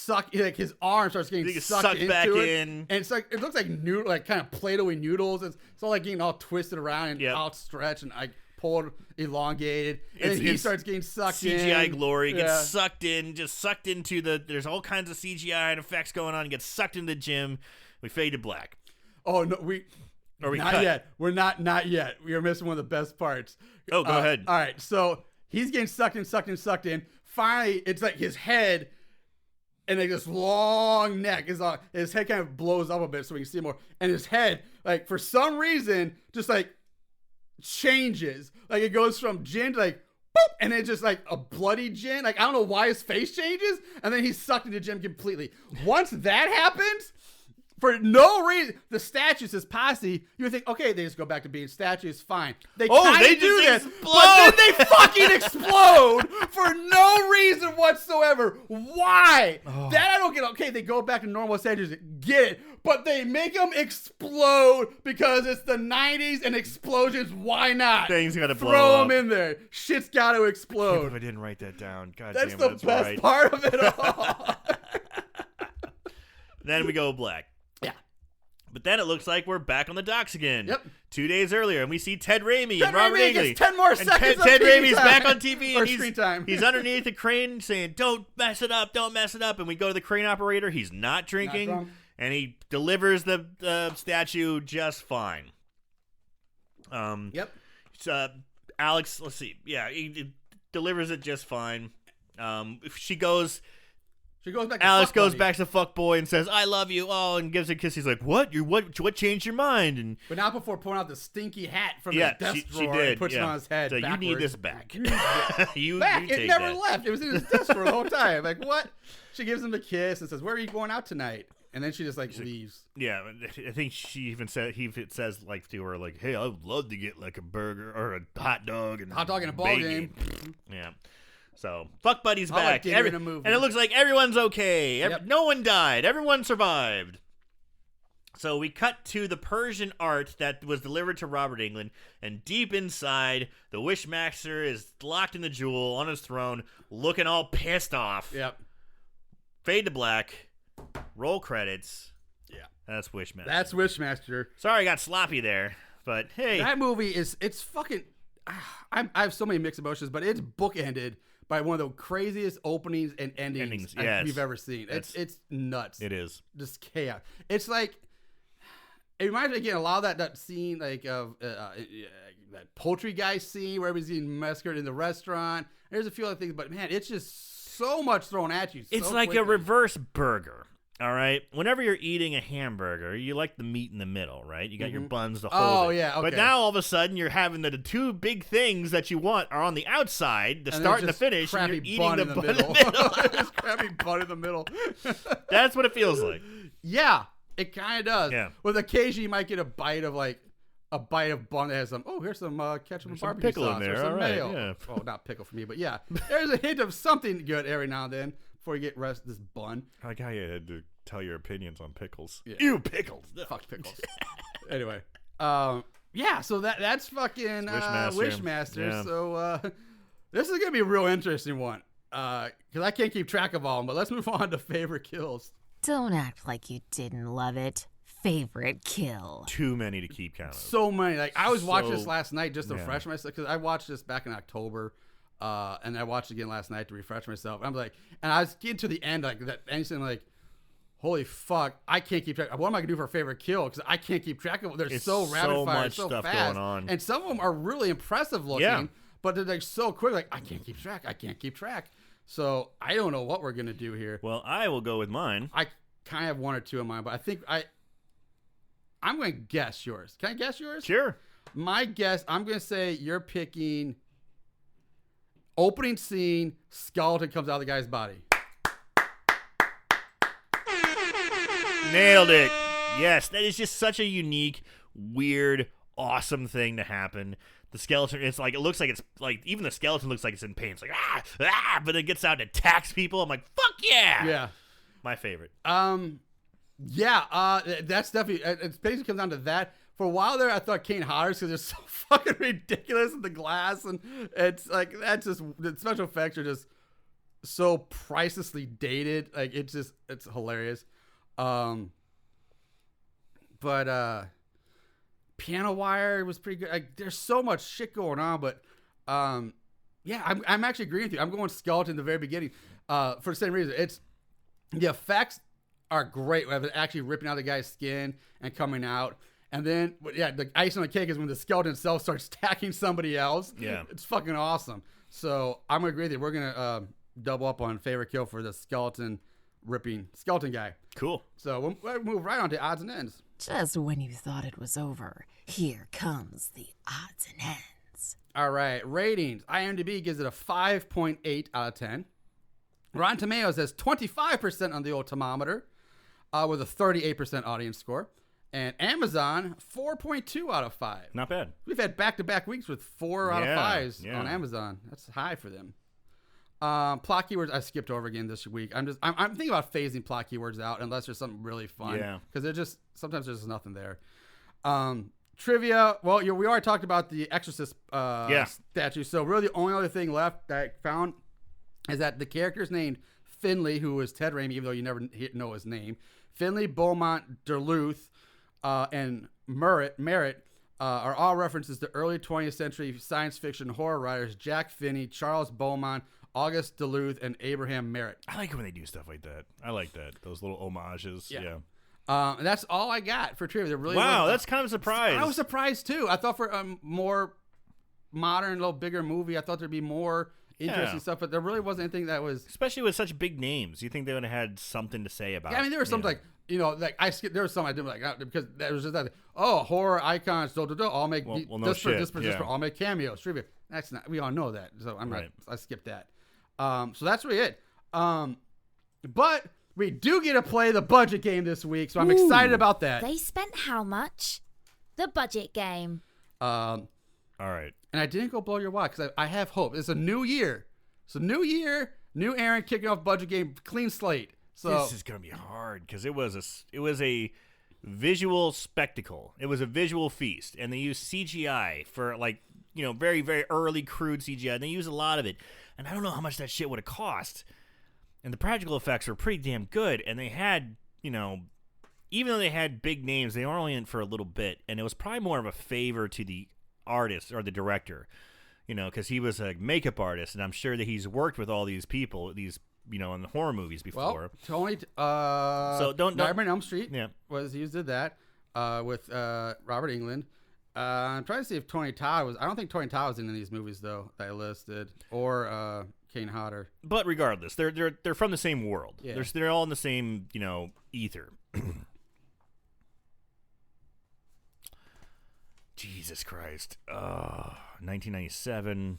like his arm starts getting sucked into back it. in. And it's like, it looks like noodle, like kind of Play-Doh-y noodles. It's all like getting all twisted around and outstretched and like pulled, elongated. And then he starts getting sucked in. CGI glory gets sucked in, just sucked into there's all kinds of CGI and effects going on. He gets sucked into the gym. We fade to black. Oh, no, not cut? Yet. We're not yet. We are missing one of the best parts. Oh, go ahead. All right, so he's getting sucked in. Finally, it's like his head and like this long neck is on. His head kind of blows up a bit so we can see more. And his head, like for some reason, just like changes. Like it goes from Jin to like boop, and then just like a bloody Jin. Like I don't know why his face changes, and then he's sucked into Jin completely. Once that happens, for no reason, the statues, his posse, you would think, okay, they just go back to being statues, fine. They do this, but then they fucking explode for no reason whatsoever. Why? That I don't get. Okay, they go back to normal statues, get it, but they make them explode because it's the 90s and explosions. Why not? Things gotta blow Throw up. them in there. Shit's got to explode. I didn't write that down. God That's damn it, the best part of it all. Then we go black. But then it looks like we're back on the docks again. Yep. 2 days earlier, and we see Ted Raimi and Robert Englund. Gets 10 more seconds of Ted TV Raimi's time. back on TV, Or and screen time. he's underneath the crane saying, "Don't mess it up, don't mess it up." And we go to the crane operator. He's not drinking, and he delivers the statue just fine. Yep. Alex, let's see. Yeah, he delivers it just fine. She goes back to Alex goes back to fuckboy and says, "I love you," and gives a kiss. He's like, "What? What changed your mind?" But not before pulling out the stinky hat from his desk drawer and puts it on his head. So backwards. you need this back. you back. take It never that. left. It was in his desk drawer the whole time. Like what? She gives him a kiss and says, "Where are you going out tonight?" And then she just like leaves. Yeah, I think she even says like to her like, "Hey, I would love to get like a burger or a hot dog and a ball game." Yeah. So, fuck buddy's I back. like dinner in a movie. And it looks like everyone's okay. Yep. No one died. Everyone survived. So we cut to the Persian art that was delivered to Robert Englund, and deep inside, the Wishmaster is locked in the jewel on his throne, looking all pissed off. Yep. Fade to black. Roll credits. Yeah. That's Wishmaster. That's Wishmaster. Sorry I got sloppy there, but hey. That movie it's fucking... I have so many mixed emotions, but it's bookended by one of the craziest openings and endings we've ever seen. It's nuts. It is. Just chaos. It's like... It reminds me again a lot of that scene like of that poultry guy scene where everybody's getting massacred in the restaurant. There's a few other things, but man, it's just so much thrown at you. It's like a reverse burger. All right. Whenever you're eating a hamburger, you like the meat in the middle, right? You got your buns to hold it. Yeah. Okay. But now all of a sudden you're having the two big things that you want are on the outside, the start and the finish, and you're eating the bun in the middle. This crappy bun in the middle. That's what it feels like. Yeah, it kind of does. Yeah. With occasionally you might get a bite of bun that has some. Oh, here's some ketchup and barbecue pickle sauce in there. or some all right, mayo. yeah. Oh, not pickle for me, but yeah, there's a hint of something good every now and then before you get rest of this bun. I like how you had to tell your opinions on pickles. Yeah. Ew, pickles. Fuck pickles. Anyway, yeah. So that's fucking Wishmaster. Yeah. So this is gonna be a real interesting one because I can't keep track of all of them. But let's move on to favorite kills. Don't act like you didn't love it. Favorite kill. Too many to keep count of. So many. Like I was watching this last night just to refresh myself because I watched this back in October. And I watched it again last night to refresh myself. And I'm like, and I was getting to the end, like that, and I'm like, holy fuck, I can't keep track. What am I gonna do for a favorite kill? Because I can't keep track of them. They're so rapid fire, so stuff fast, going on. and some of them are really impressive looking, but they're like so quick. Like I can't keep track. So I don't know what we're gonna do here. Well, I will go with mine. I kind of have one or two in mind, but I think I'm going to guess yours. Can I guess yours? Sure. My guess, I'm going to say you're picking opening scene, skeleton comes out of the guy's body. Nailed it. Yes, that is just such a unique, weird awesome thing to happen. The skeleton, it looks like it's like, even the skeleton looks like it's in pain. It's like, but it gets out and attacks people. I'm like, fuck yeah. Yeah. My favorite. That's definitely, it basically comes down to that. For a while there, I thought Kane Hodder's because they're so fucking ridiculous in the glass. And it's like, that's just, the special effects are just so pricelessly dated. Like, it's hilarious. But Piano Wire was pretty good. Like, there's so much shit going on, but I'm actually agreeing with you. I'm going skeleton at the very beginning for the same reason. It's the effects are great with it actually ripping out the guy's skin and coming out. And then, the ice on the cake is when the skeleton itself starts attacking somebody else. Yeah. It's fucking awesome. So I'm going to agree with you. We're going to double up on favorite kill for the skeleton ripping skeleton guy. Cool. So we'll move right on to odds and ends. Just when you thought it was over, here comes the odds and ends. All right. Ratings. IMDb gives it a 5.8 out of 10. Rotten Tomatoes has 25% on the old thermometer with a 38% audience score. And Amazon, 4.2 out of 5. Not bad. We've had back-to-back weeks with 4 out of 5s on Amazon. That's high for them. Plot keywords I skipped over again this week. I'm thinking about phasing plot keywords out unless there's something really fun. Yeah. Because sometimes there's nothing there. Trivia. Well, we already talked about the Exorcist statue. So really the only other thing left that I found is that the character's named Finley, who is Ted Raimi, even though you never know his name. Finley, Beaumont, Duluth, and Merritt are all references to early 20th century science fiction horror writers Jack Finney, Charles Beaumont, August Duluth, and Abraham Merritt. I like it when they do stuff like that. I like that. Those little homages. Yeah. And that's all I got for trivia. That's kind of a surprise. I was surprised, too. I thought for a more modern, little bigger movie, I thought there'd be more interesting stuff, but there really wasn't anything that was... Especially with such big names. You think they would have had something to say about it. Yeah, I mean, there was something I skipped. There was some I didn't like because there was just that. Oh, horror icons. I'll make I'll make cameos. Trivia. That's not. We all know that. So I'm not. I skipped that. So that's really it. But we do get to play the budget game this week, so I'm excited about that. They spent how much? The budget game. All right. And I didn't go blow your wad because I have hope. It's a new year. It's a new year. New Aaron kicking off budget game. Clean slate. So this is gonna be hard because it was a visual spectacle. It was a visual feast, and they used CGI for very very early crude CGI. And they used a lot of it, and I don't know how much that shit would have cost. And the practical effects were pretty damn good, and they had even though they had big names, they were only in for a little bit, and it was probably more of a favor to the artist or the director, because he was a makeup artist, and I'm sure that he's worked with all these people, in the horror movies before. Well, Tony, so don't Nightmare on Elm Street. Yeah, he did that with Robert Englund. I'm trying to see if Tony Todd was. I don't think Tony Todd was in any of these movies though that I listed, or Kane Hodder. But regardless, they're from the same world. Yeah. They're all in the same ether. Jesus Christ. 1997.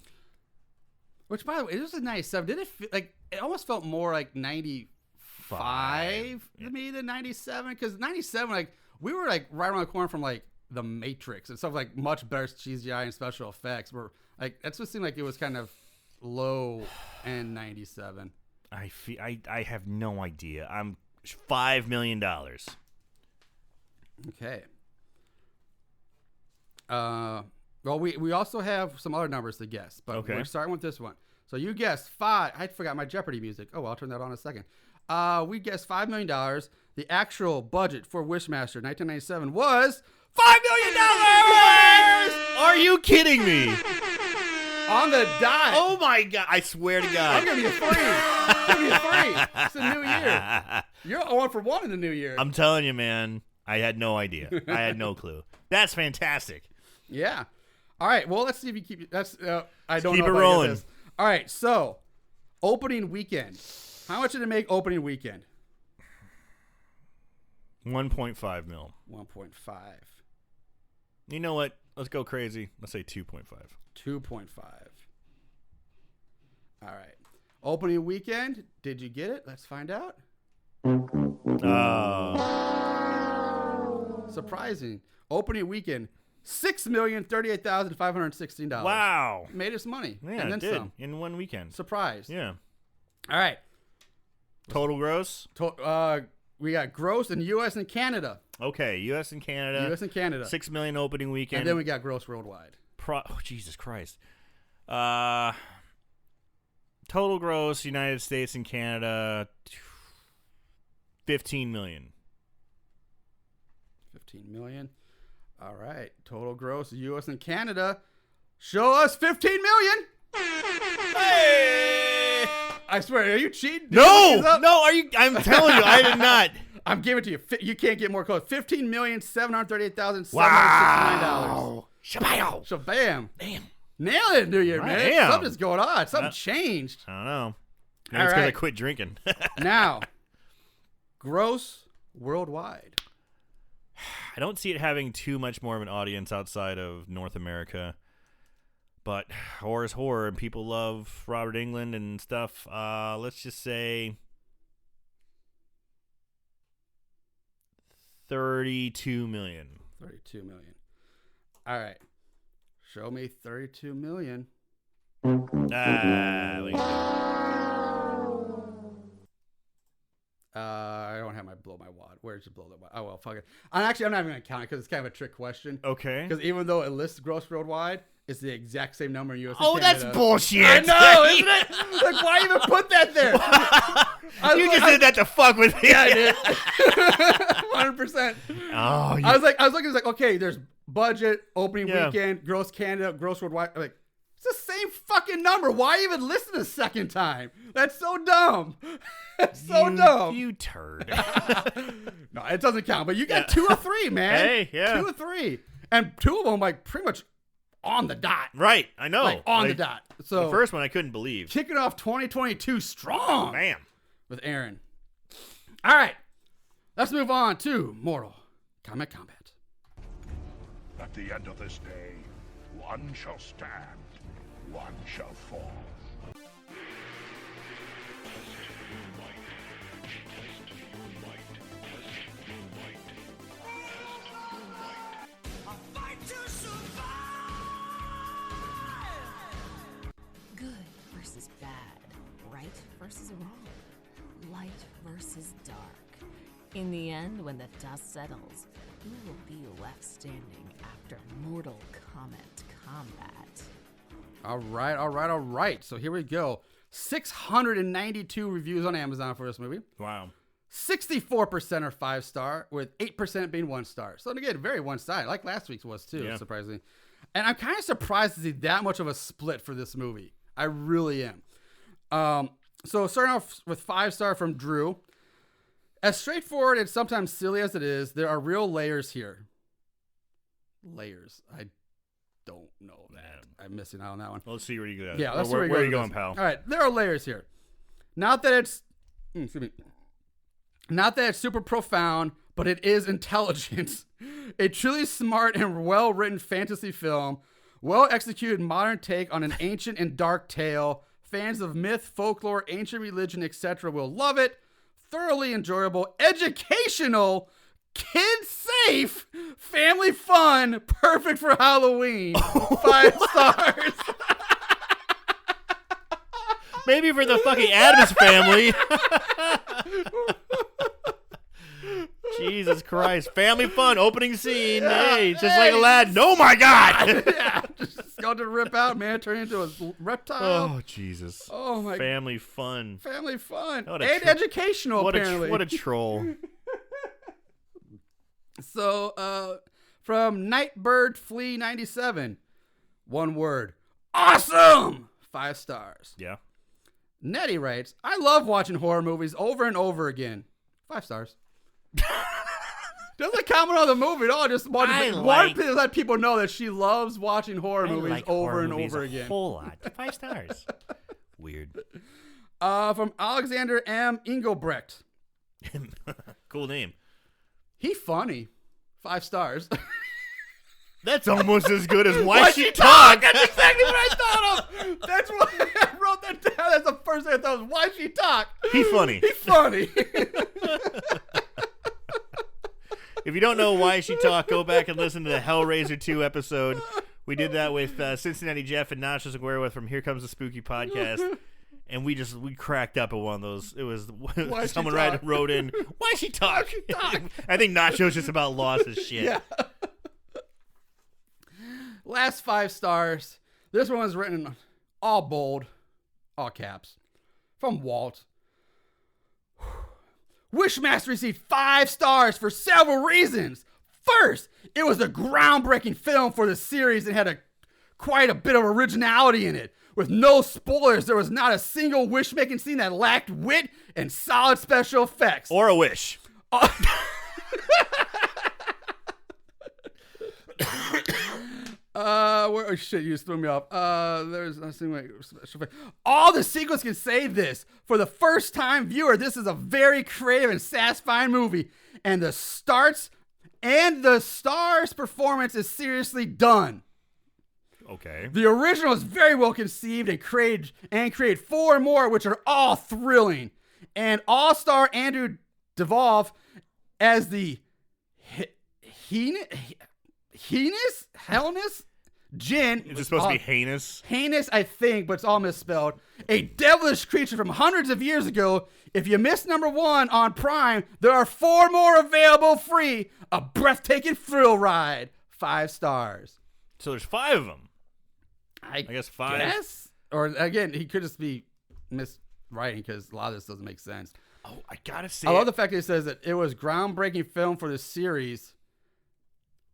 Which, by the way, it was a 97. Did it feel like it almost felt more like 95 to me than 97? Because 97, we were right around the corner from The Matrix and stuff, much better CGI and special effects. Were that's what seemed like it was kind of low end 97. I have no idea. I'm $5 million. Okay. Well, we also have some other numbers to guess, but we're starting with this one. So you guessed 5. I forgot my Jeopardy music. Oh, well, I'll turn that on in a second. We guessed $5 million. The actual budget for Wishmaster 1997 was $5 million. Are you kidding me? On the dime. Oh my God! I swear to God. I'm gonna be free. It's a new year. You're 1 for 1 in the new year. I'm telling you, man. I had no idea. I had no clue. That's fantastic. Yeah. All right. Well, let's see if you keep. That's. I don't keep know. Keep it rolling. This. All right. So, opening weekend. How much did it make opening weekend? 1.5 mil. 1.5. You know what? Let's go crazy. Let's say 2.5. 2.5. All right. Opening weekend. Did you get it? Let's find out. Surprising. Opening weekend. $6,038,516. Wow. Made us money. Yeah, and then it did. some. In one weekend. Surprise. Yeah. All right. Total gross? We got gross in U.S. and Canada. Okay, U.S. and Canada. U.S. and Canada. 6 million opening weekend. And then we got gross worldwide. Oh, Jesus Christ. Total gross, United States and Canada, 15 million. 15 million. All right. Total gross, U.S. and Canada. Show us 15 million. Hey! I swear, are you cheating? No, are you? I'm telling you, I did not. I'm giving it to you. You can't get more close. $15,738,769. Wow. Shabam. Shabam. Damn. Nailed it, New Year, man. Damn. Something's going on. Something changed. I don't know. Maybe it's because I quit drinking. Now, gross worldwide. I don't see it having too much more of an audience outside of North America. But horror is horror, and people love Robert Englund and stuff. Let's just say 32 million. 32 million. All right. Show me 32 million. I don't have my blow my wad. Where's the blow the wad? Oh, well, fuck it. I'm not even going to count it because it's kind of a trick question. Okay. Because even though it lists gross worldwide, it's the exact same number in U.S. and Canada. That's bullshit. I know, isn't it? Like, why even put that there? You just did that to fuck with me. Yeah, I did. 100%. Oh, I was looking, okay, there's budget, opening weekend, gross Canada, gross worldwide. I'm like, it's the same fucking number. Why even listen a second time? That's so dumb. That's so dumb. You turd. No, it doesn't count. But you got 2 or 3, man. Hey, yeah. 2 or 3. And 2 of them, like, pretty much on the dot. Right, I know. Like, on the dot. So the first one I couldn't believe. Kicking off 2022 strong. Bam. With Aaron. All right. Let's move on to Mortal Kombat Combat. At the end of this day, one shall stand, one shall fall. Good versus bad. Right versus wrong. Light versus dark. In the end, when the dust settles, who will be left standing after Mortal Kombat Combat? All right. So here we go. 692 reviews on Amazon for this movie. Wow. 64% are 5-star, with 8% being 1-star. So again, very one-sided, like last week's was too, surprisingly. And I'm kind of surprised to see that much of a split for this movie. I really am. So starting off with 5-star from Drew. As straightforward and sometimes silly as it is, there are real layers here. Layers. I don't know that. I'm missing out on that one. Well, let's see where you go. Yeah, let's see where are you going, pal? All right, there are layers here. Not that it's super profound, but it is intelligent. A truly smart and well-written fantasy film, well-executed modern take on an ancient and dark tale. Fans of myth, folklore, ancient religion, etc. will love it. Thoroughly enjoyable, educational, kid-safe, family fun, perfect for Halloween. 5 stars. Maybe for the fucking Addams family. Jesus Christ. Family fun, opening scene. Hey, just like Aladdin. Oh my God. Yeah, just going to rip out, man. Turn into a reptile. Oh, Jesus. Oh, my. Family fun. Family fun. And educational, apparently. What a troll. So, from Nightbird Flea 97, one word. Awesome! 5 stars. Yeah. Nettie writes, I love watching horror movies over and over again. 5 stars. Doesn't comment on the movie at all. Just wanted to let people know that she loves watching horror movies over and over again. A whole lot. 5 stars. Weird. From Alexander M. Engelbrecht. Cool name. He funny. 5 stars. That's almost as good as Why She Talk. That's exactly what I thought of. That's why I wrote that down. That's the first thing I thought was Why She Talk. He funny. He funny. If you don't know Why She Talk, go back and listen to the Hellraiser 2 episode. We did that with Cincinnati Jeff and Nachos Aguero from Here Comes the Spooky Podcast. And we cracked up at one of those. It was someone wrote in, Why she talk? I think Nachos just about lost his shit. Yeah. Last 5 stars. This one was written all bold, all caps, from Walt. Wishmaster received 5 stars for several reasons. First, it was a groundbreaking film for the series and had quite a bit of originality in it. With no spoilers, there was not a single wish-making scene that lacked wit and solid special effects. Or a wish. Oh shit, you just threw me off. There's nothing like special effects. All the sequels can say this. For the first time viewer, this is a very creative and satisfying movie. And the stars performance is seriously done. Okay. The original is very well conceived and created 4 more, which are all thrilling. And all-star Andrew Devolve as the Hellness Jinn. Is it supposed to be heinous? Heinous, I think, but it's all misspelled. A devilish creature from hundreds of years ago. If you missed number 1 on Prime, there are 4 more available free. A breathtaking thrill ride. 5 stars. So there's 5 of them. I guess 5. Guess? Or again, he could just be miswriting because a lot of this doesn't make sense. Oh, I gotta say, I love the fact that it says that it was groundbreaking film for the series.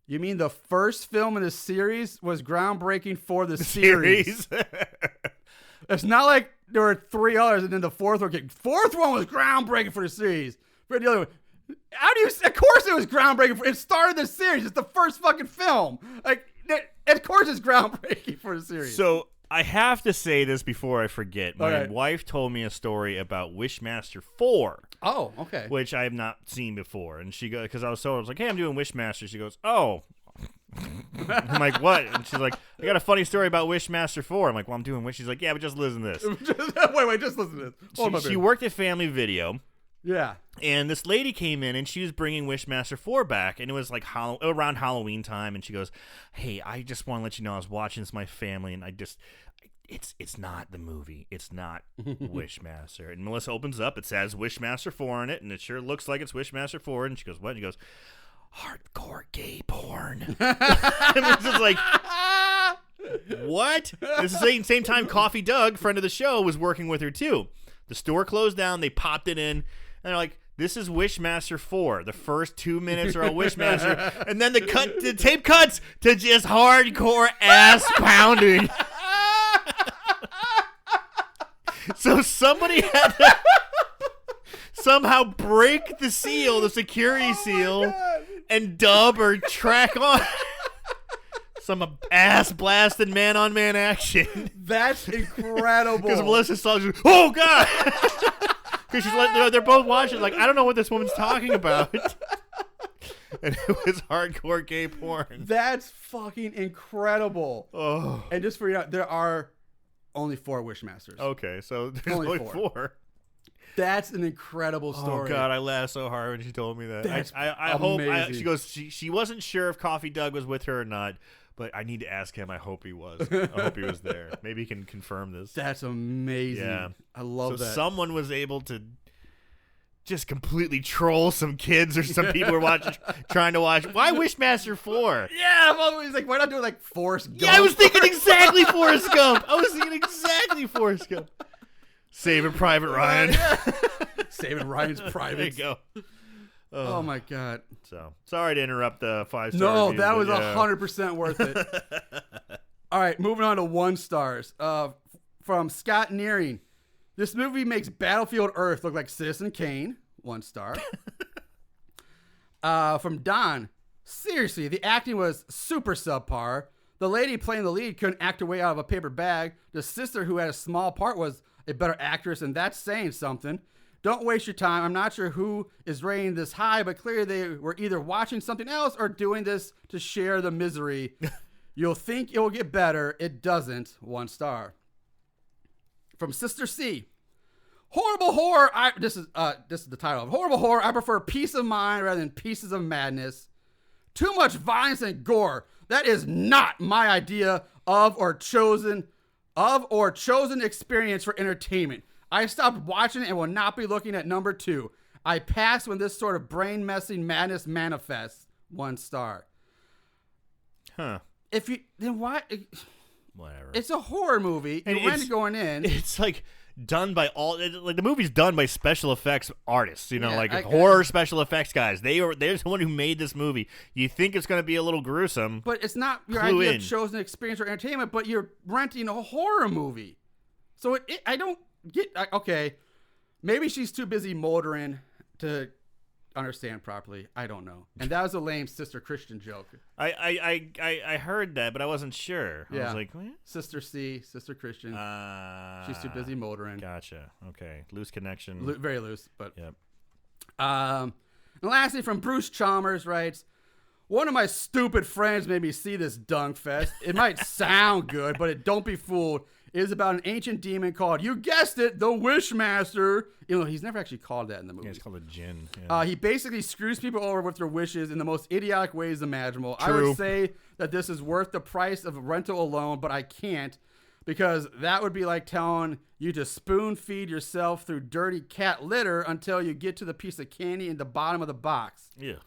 You mean the first film in the series was groundbreaking for the series? It's not like there were 3 others and then the fourth one. Fourth one was groundbreaking for the series. For the other one, how do you? Of course, it was groundbreaking. It started the series. It's the first fucking film. Like, of course, it's groundbreaking for the series. So I have to say this before I forget. My wife told me a story about Wishmaster 4. Oh, okay. Which I have not seen before, and she goes, because I was like, "Hey, I'm doing Wishmaster." She goes, "Oh." I'm like, "What?" And she's like, "I got a funny story about Wishmaster 4." I'm like, "Well, I'm doing Wish." She's like, "Yeah, but just listen to this." wait, just listen to this. She worked at Family Video. Yeah. And this lady came in and she was bringing Wishmaster 4 back, and it was like around Halloween time, and she goes, "Hey, I just want to let you know I was watching this with my family, and it's not the movie. It's not Wishmaster." And Melissa opens up, it says Wishmaster 4 in it, and it sure looks like it's Wishmaster 4, and she goes, "What?" And she goes, "Hardcore gay porn." And it's just like, what? This is the same time Coffee Doug, friend of the show, was working with her too. The store closed down, they popped it in, and they're like, "This is Wishmaster 4. The first 2 minutes are a Wishmaster." And then the tape cuts to just hardcore ass pounding. So somebody had to somehow break the seal, the security seal, and dub or track on some ass blasted man-on-man action. That's incredible. Because Melissa saw, she's, "Oh God!" Because she's like, they're both watching, like, I don't know what this woman's talking about. And it was hardcore gay porn. That's fucking incredible. Oh. And just for you, there are only 4 Wishmasters. Okay, so there's only 4. That's an incredible story. Oh God, I laughed so hard when she told me that. That's I hope she goes. She wasn't sure if Coffee Doug was with her or not, but I need to ask him. I hope he was. I hope he was there. Maybe he can confirm this. That's amazing. Yeah, I love that. Someone was able to just completely troll some kids or some people who were trying to watch. Why Wishmaster 4? Yeah, well, he's like, why not do like Forrest Gump? Yeah, I was thinking exactly Forrest Gump. Saving Private Ryan. Saving Ryan's Private. There you go. Oh my God. So sorry to interrupt the 5-star. No, review, that was 100% worth it. All right, moving on to 1 stars. From Scott Nearing. This movie makes Battlefield Earth look like Citizen Kane. 1 star. From Don. Seriously, the acting was super subpar. The lady playing the lead couldn't act her way out of a paper bag. The sister who had a small part was a better actress, and that's saying something. Don't waste your time. I'm not sure who is rating this high, but clearly they were either watching something else or doing this to share the misery. You'll think it will get better. It doesn't. 1 star. From Sister C. Horrible horror. This is the title of Horrible Horror. I prefer peace of mind rather than pieces of madness. Too much violence and gore. That is not my idea of or chosen experience for entertainment. I stopped watching it and will not be looking at number 2. I pass when this sort of brain-messing madness manifests. 1 star. Huh. Then why? Whatever. It's a horror movie. You went going in. It's like done by the movie's done by special effects artists, horror special effects guys. They're the one who made this movie. You think it's going to be a little gruesome, but it's not your idea of chosen experience or entertainment, but you're renting a horror movie. So I don't get, okay, maybe she's too busy motoring to understand properly. I don't know. And that was a lame Sister Christian joke. I heard that, but I wasn't sure. Yeah. I was like, what? Sister Christian. She's too busy motoring. Gotcha. Okay. Loose connection. Very loose, but. Yep. And lastly, from Bruce Chalmers writes, one of my stupid friends made me see this dunk fest. It might sound good, but don't be fooled. It is about an ancient demon called, you guessed it, the Wishmaster. He's never actually called that in the movie. Yeah, it's called a djinn. Yeah. He basically screws people over with their wishes in the most idiotic ways imaginable. True. I would say that this is worth the price of rental alone, but I can't, because that would be like telling you to spoon feed yourself through dirty cat litter until you get to the piece of candy in the bottom of the box. Yeah.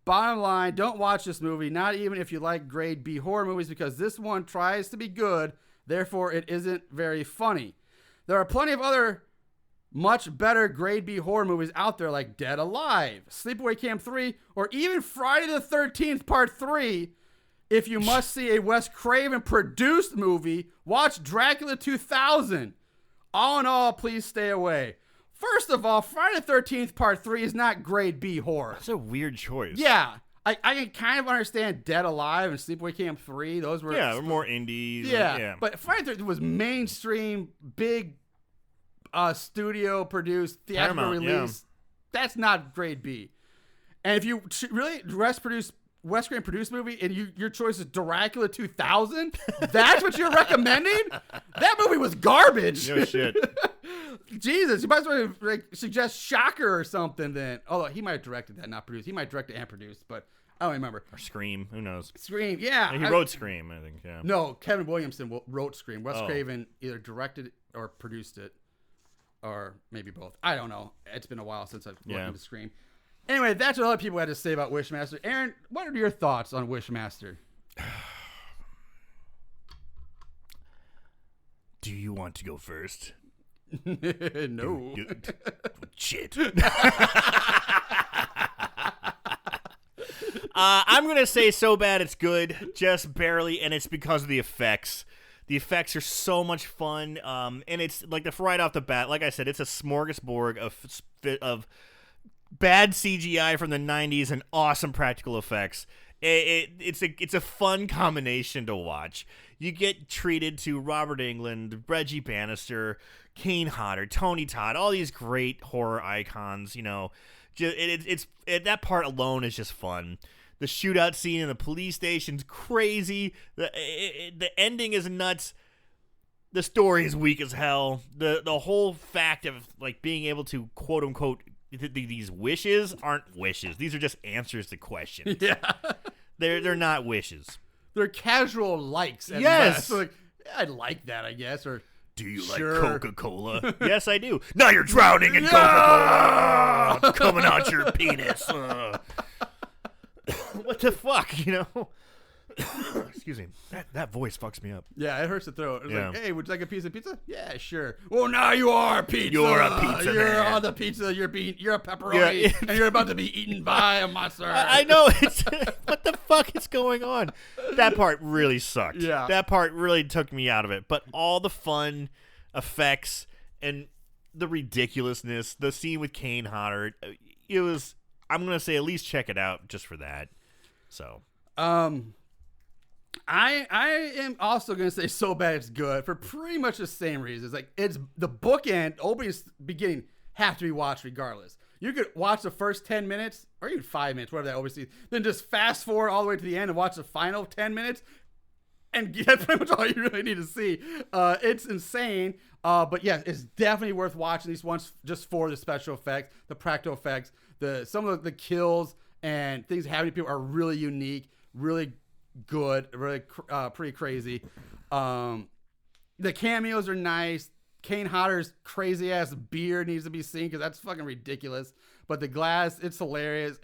Bottom line, don't watch this movie, not even if you like grade B horror movies, because this one tries to be good. Therefore, it isn't very funny. There are plenty of other much better grade B horror movies out there like Dead Alive, Sleepaway Camp 3, or even Friday the 13th Part 3. If you must see a Wes Craven produced movie, watch Dracula 2000. All in all, please stay away. First of all, Friday the 13th Part 3 is not grade B horror. That's a weird choice. Yeah. I can kind of understand Dead Alive and Sleepaway Camp 3. Those were more indies. Yeah. But Friday the 13th was mainstream, big studio produced, theatrical release. Yeah. That's not grade B. And if you really Wes Craven produced movie and your choice is Dracula 2000, that's what you're recommending? That movie was garbage. No shit. Jesus, you might as well suggest Shocker or something then. Although he might have directed that, not produced. He might direct it and produce, but I don't remember. Or Scream, who knows? Scream, yeah. He wrote Scream, I think, yeah. No, Kevin Williamson wrote Scream. Wes Craven either directed or produced it, or maybe both. I don't know. It's been a while since I've looked into Scream. Anyway, that's what other people had to say about Wishmaster. Aaron, what are your thoughts on Wishmaster? Do you want to go first? No. Shit. I'm going to say so bad it's good, just barely, and it's because of the effects. The effects are so much fun, and it's like right off the bat, like I said, it's a smorgasbord of bad CGI from the 90s and awesome practical effects. It's a fun combination to watch. You get treated to Robert Englund, Reggie Bannister, Kane Hodder, Tony Todd, all these great horror icons. It's that part alone is just fun. The shootout scene in the police station's crazy. The ending is nuts. The story is weak as hell. The whole fact of like being able to quote unquote these wishes aren't wishes. These are just answers to questions. Yeah, they're not wishes. They're casual likes. Yes, so like I'd like that, I guess. Or do you like Coca-Cola? Yes, I do. Now you're drowning in Coca-Cola. I'm coming out your penis. What the fuck, Excuse me. That voice fucks me up. Yeah, it hurts the throat. It's like, hey, would you like a piece of pizza? Yeah, sure. Well, now you are pizza. You're a pizza You're man. on the pizza. You're a pepperoni, and you're about to be eaten by a monster. I know. It's what the fuck is going on? That part really sucked. Yeah. That part really took me out of it. But all the fun effects and the ridiculousness, the scene with Kane Hodder, it was. I'm gonna say at least check it out just for that. So, I am also gonna say so bad it's good for pretty much the same reasons. Like it's the bookend, opening, beginning have to be watched regardless. You could watch the first 10 minutes or even 5 minutes, whatever that overseas, then just fast forward all the way to the end and watch the final 10 minutes. And that's pretty much all you really need to see. It's insane. But yeah, it's definitely worth watching these ones just for the special effects, the practical effects. Some of the kills and things happening to people are really unique, really good, really pretty crazy. The cameos are nice. Kane Hodder's crazy ass beard needs to be seen because that's fucking ridiculous. But the glass, it's hilarious.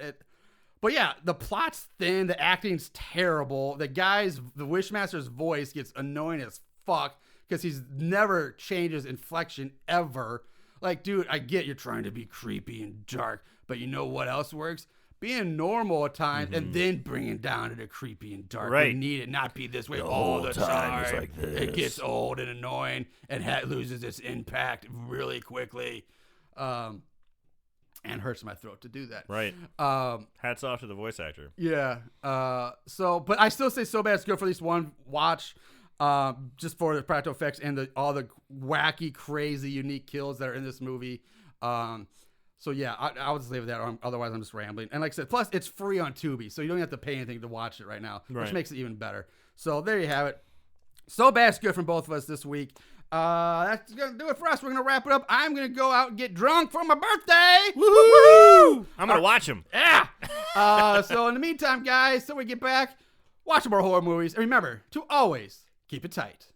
But yeah, the plot's thin. The acting's terrible. The Wishmaster's voice gets annoying as fuck because he's never changes inflection ever. Like, dude, I get you're trying to be creepy and dark, but you know what else works? Being normal at times and then bringing down to the creepy and dark. Right. You need it not be this way all the time. Like it gets old and annoying and loses its impact really quickly. And hurts my throat to do that. Right. Hats off to the voice actor. Yeah. But I still say So Bad It's Good for at least one watch. Just for the practical effects and all the wacky, crazy, unique kills that are in this movie. So yeah, I would just leave it that. Otherwise, I'm just rambling. And like I said, plus it's free on Tubi, so you don't have to pay anything to watch it right now, which makes it even better. So there you have it. So Bad It's Good from both of us this week. That's gonna do it for us. We're gonna wrap it up. I'm gonna go out and get drunk for my birthday. Woohoo! I'm gonna watch them. Yeah. So in the meantime, guys, so we get back, watch more horror movies, and remember to always keep it tight.